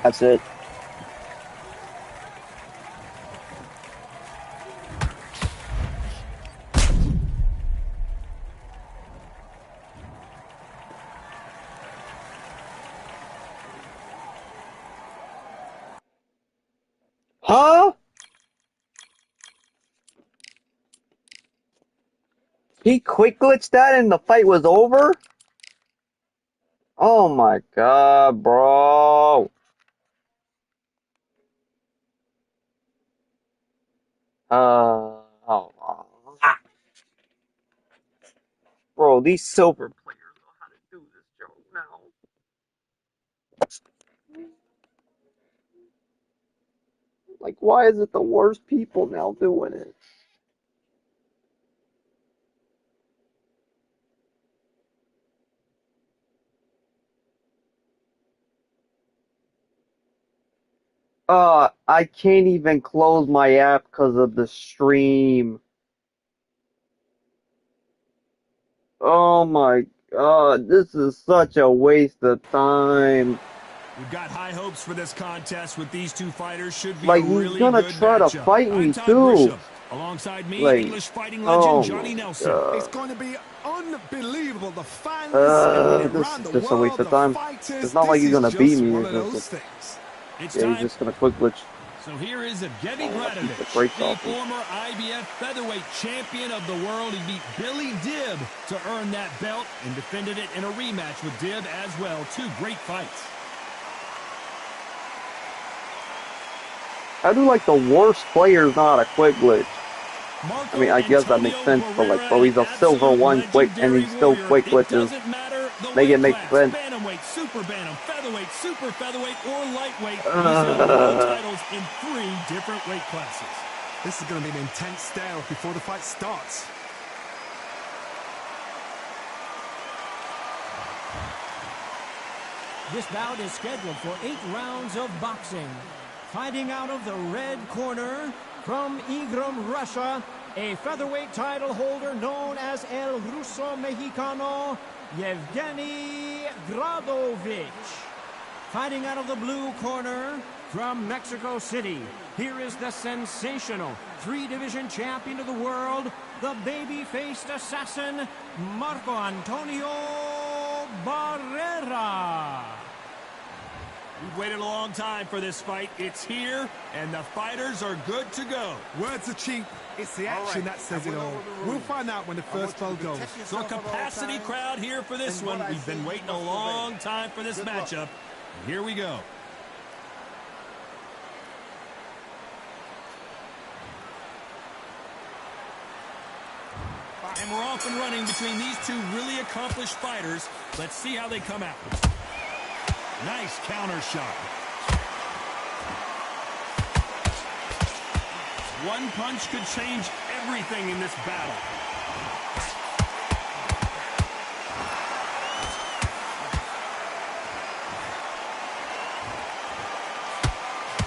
That's it. Huh? He quick glitched that and the fight was over? Oh my god, bro. Ah. Bro, these silver players know how to do this joke now. Like, why is it the worst people now doing it? I can't even close my app because of the stream. Oh my god, this is such a waste of time. We've got high hopes for this contest with these two fighters. Should be Like, a he's really gonna good try to matchup. fight I'm me Todd too. Grisham. Alongside me, Like, English fighting legend oh Johnny my Nelson. god. It's going to be unbelievable. The fans around This is the just a waste world, of the time. fighters, It's not like this he's is gonna beat just me. one It's of just, those things. It's yeah, he's time. just gonna quick glitch. So here is Evgeny Oh, I keep the Bradovich, brakes the off. former IBF featherweight champion of the world. He beat Billy Dib to earn that belt and defended it in a rematch with Dib as well. Two great fights. How do, like, the worst players know how to quick glitch? Marco I mean, I guess that makes Antonio sense, but, like, Barrera, bro, he's a an silver absolute one quick, and he legendary still warrior. quick It glitches. doesn't matter the Make weight it make class, sense. bantamweight, super bantam, featherweight, super featherweight, or lightweight. He's held world titles in 3 different weight classes. This is going to be an intense stare before the fight starts. This bout is scheduled for 8 rounds of boxing. Fighting out of the red corner from Igram, Russia, a featherweight title holder known as El Ruso Mexicano, Evgeny Bradovich. Fighting out of the blue corner from Mexico City, here is the sensational 3-division champion of the world, the baby-faced assassin, Marco Antonio Barrera. We've waited a long time for this fight. It's here, and the fighters are good to go. Words are cheap. It's the action that says it all. We'll find out when the first bell goes. So a capacity crowd here for this one. We've been waiting a long time for this matchup. Here we go. And we're off and running between these two really accomplished fighters. Let's see how they come out. Nice counter shot. One punch could change everything in this battle.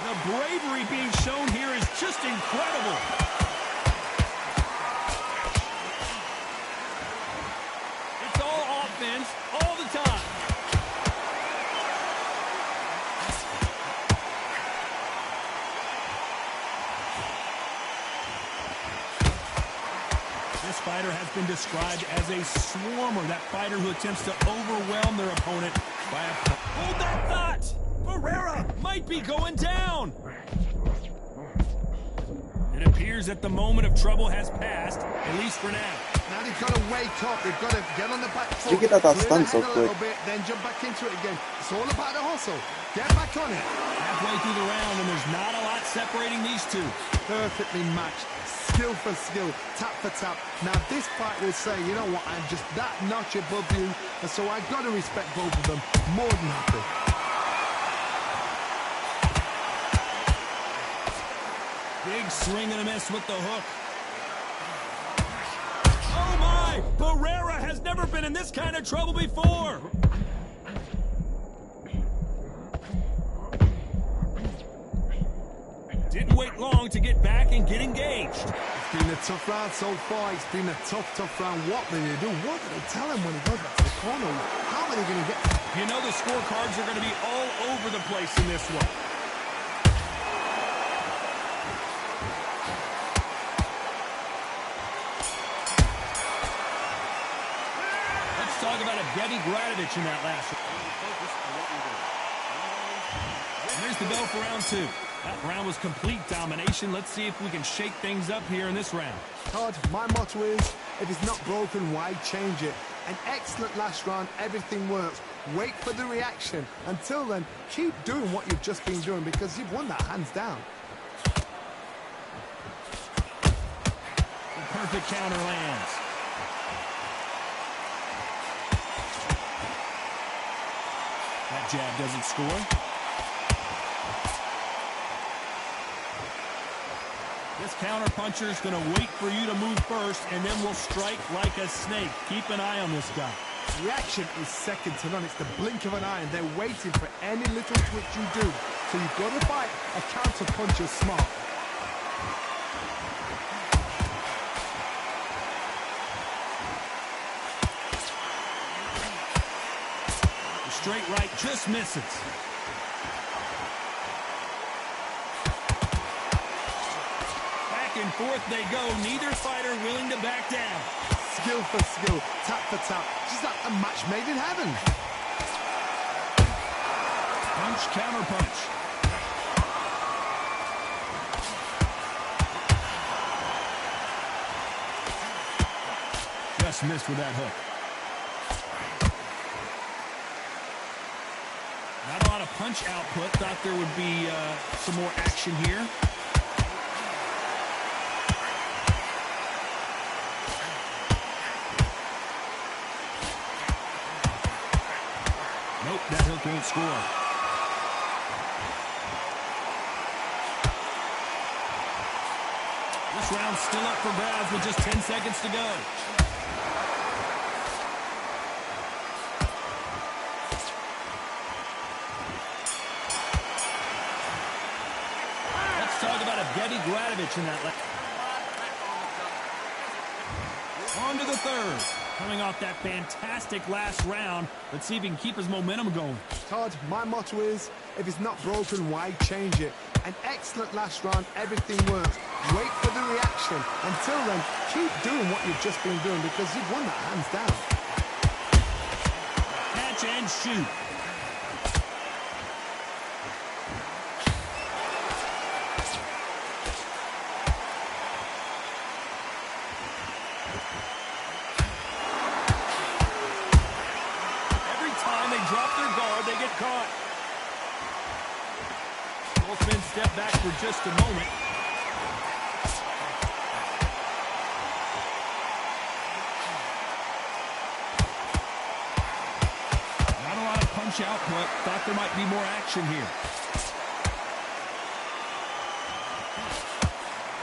The bravery being shown here is just incredible. It's all offense all the time. This fighter has been described as a swarmer, that fighter who attempts to overwhelm their opponent by a... Hold that thought! Barrera might be going down! It appears that the moment of trouble has passed, at least for now. Now they've got to wake up. They've got to get on the back foot. You get that clear stun the so head a quick. little bit, then jump back into it again. It's all about the hustle. Get back on it. Halfway through the round, and there's not a lot separating these two. Perfectly matched. Skill for skill, tap for tap. Now this fight will say, you know what, I'm just that notch above you, and so I've got to respect both of them. More than happy. Big swing and a miss with the hook. Oh my! Barrera has never been in this kind of trouble before! Didn't wait long to get back and get engaged. It's been a tough round so far. It's been a tough round. What do they do? What do they tell him when he goes back to the corner? How are they going to get... You know the scorecards are going to be all over the place in this one. Let's talk about Evgeny Gradovich in that last one. And there's the bell for round 2. That round was complete domination. Let's see if we can shake things up here in this round. Todd, my motto is, if it's not broken, why change it? An excellent last round, everything works. Wait for the reaction. Until then, keep doing what you've just been doing because you've won that hands down. The perfect counter lands. That jab doesn't score. This counter-puncher is going to wait for you to move first, and then will strike like a snake. Keep an eye on this guy. Reaction is second to none. It's the blink of an eye, and they're waiting for any little twitch you do. So you've got to fight a counter-puncher smart. The straight right just misses. And forth they go. Neither fighter willing to back down. Skill for skill, tap for tap. Just like a match made in heaven. Punch, counter punch. Just missed with that hook. Not a lot of punch output. Thought there would be some more action here. Nope, that hook won't score. This round's still up for grabs with just 10 seconds to go. Let's talk about Evgeny Gradovich in that last. On to the third. Coming off that fantastic last round, let's see if he can keep his momentum going. Todd, my motto is, if it's not broken, why change it? An excellent last round, everything works. Wait for the reaction. Until then, keep doing what you've just been doing because you've won that hands down. Catch and shoot. Drop their guard, they get caught. Both men step back for just a moment. Not a lot of punch output. Thought there might be more action here.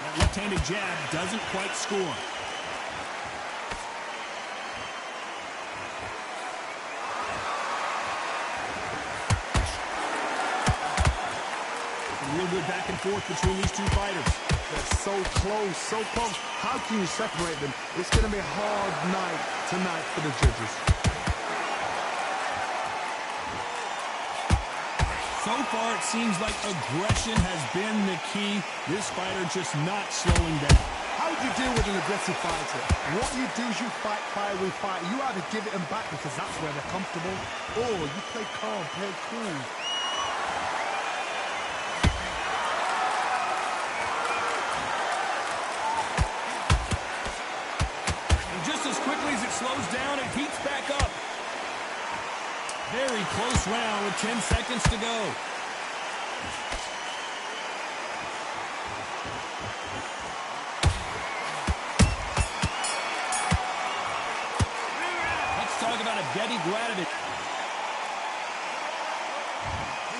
That left-handed jab doesn't quite score. Real good back and forth between these two fighters. They're so close, so close. How can you separate them? It's going to be a hard night tonight for the judges. So far, it seems like aggression has been the key. This fighter just not slowing down. How do you deal with an aggressive fighter? What you do is you fight fire with fire. You either give it them back because that's where they're comfortable, or you play calm, play cool. Slows down and heats back up. Very close round with 10 seconds to go. Let's talk about Evgeny Gradovich.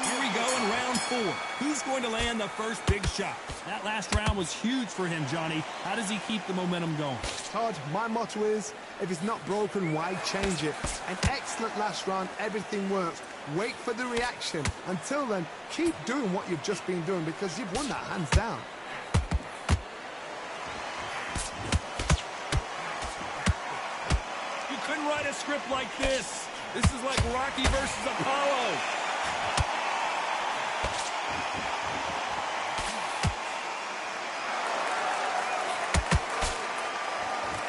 Here we go in round 4. Who's going to land the first big shot? That last round was huge for him, Johnny. How does he keep the momentum going? Todd, my motto is, if it's not broken, why change it? An excellent last round, everything works. Wait for the reaction. Until then, keep doing what you've just been doing because you've won that hands down. couldn't write a script like this. This is like Rocky versus Apollo.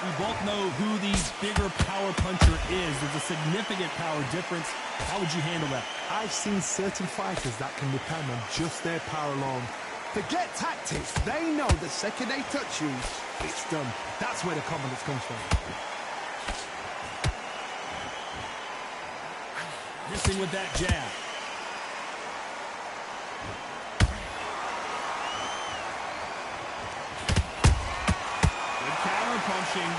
We both know who the bigger power puncher is. There's a significant power difference. How would you handle that? I've seen certain fighters that can depend on just their power alone. Forget tactics. They know the second they touch you, it's done. That's where the confidence comes from. Missing with that jab. Good counter punching.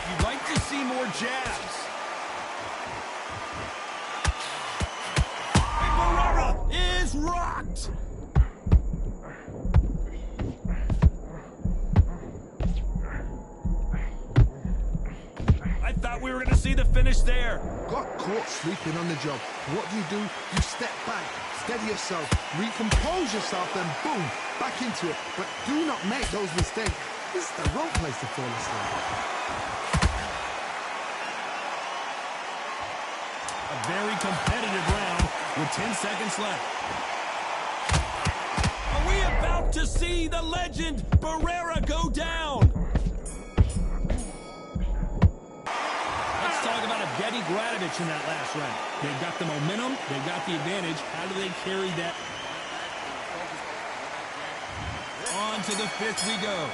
You'd like to see more jabs. And Barrera is rocked. I thought we were going to see the finish there. Got caught sleeping on the job. What do? You step back, steady yourself, recompose yourself, then boom, back into it. But do not make those mistakes. This is the wrong place to fall asleep. A very competitive round with 10 seconds left. Are we about to see the legend Barrera go down? Let's talk about a Eddie Gradovich in that last round. They've got the momentum, they've got the advantage. How do they carry that? On to the fifth we go.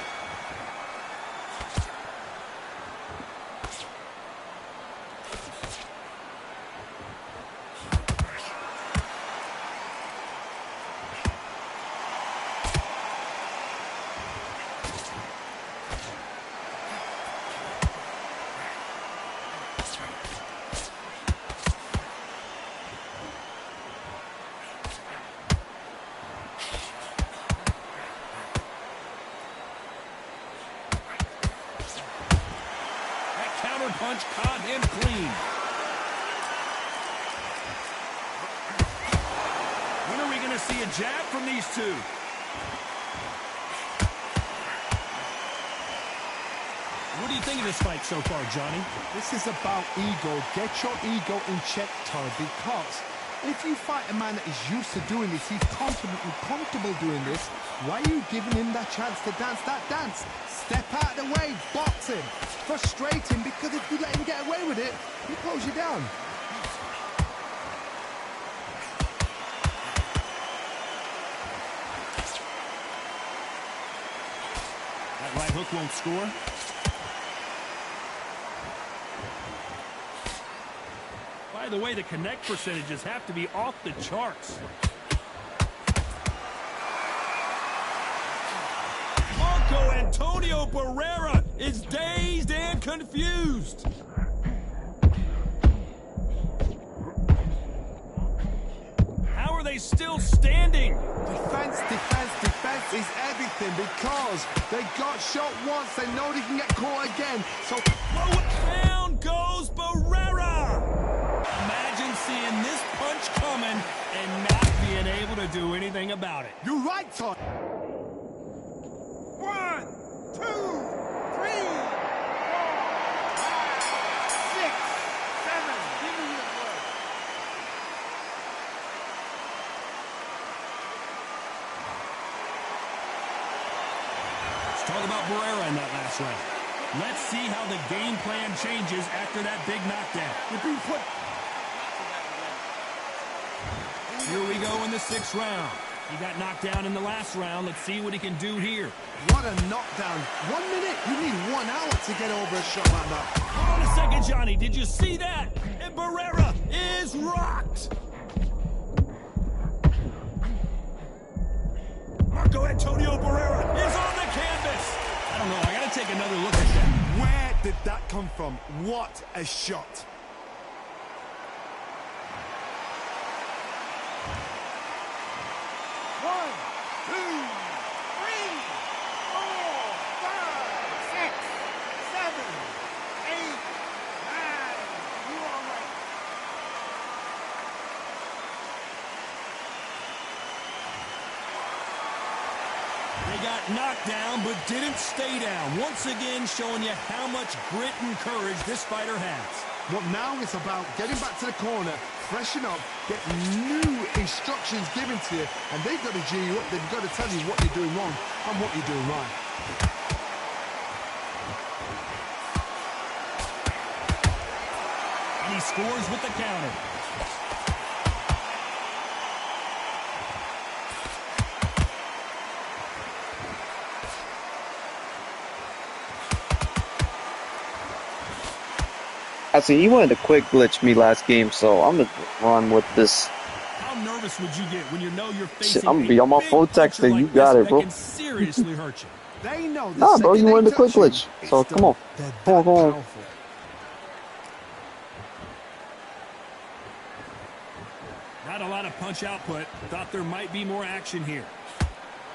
Punch caught him clean. When are we going to see a jab from these two? What do you think of this fight so far, Johnny? This is about ego. Get your ego in check, Todd, because if you fight a man that is used to doing this, he's confident and comfortable doing this, why are you giving him that chance to dance that dance? Step out of the way, box him. Frustrating, because if you let him get away with it, he pulls you down. That right hook won't score. By the way, the connect percentages have to be off the charts. Marco Antonio Barrera is dazed and confused. How are they still standing? Defense, defense, defense is everything, because they got shot once, they know they can get caught again. So down goes Barrera. Imagine seeing this punch coming and not being able to do anything about it. You're right, Todd. 1, 2, 3, 4, 5, 6, 7. Give me your word. Let's talk about Barrera in that last round. Let's see how the game plan changes after that big knockdown. You're being put. Here we go in the sixth round. He got knocked down in the last round. Let's see what he can do here. What a knockdown. 1 minute, you need 1 hour to get over a shot like that. Hold on a second, Johnny. Did you see that? And Barrera is rocked. Marco Antonio Barrera is on the canvas. I don't know. I got to take another look at that. Where did that come from? What a shot. They got knocked down, but didn't stay down. Once again, showing you how much grit and courage this fighter has. Well, now it's about getting back to the corner, freshen up, get new instructions given to you, and they've got to G you up. They've got to tell you what you're doing wrong and what you're doing right. And he scores with the counter. I see he wanted to quick glitch me last game, so I'm gonna run with this. How nervous would you get when you know you're facing Shit, I'm gonna be on my phone texting. like You got it, bro. That can seriously hurt you. They know the Nah, bro, you second wanted they to quick touch you, glitch. So it's come done. on. They're Come on, that come on. powerful. Not a lot of punch output. Thought there might be more action here.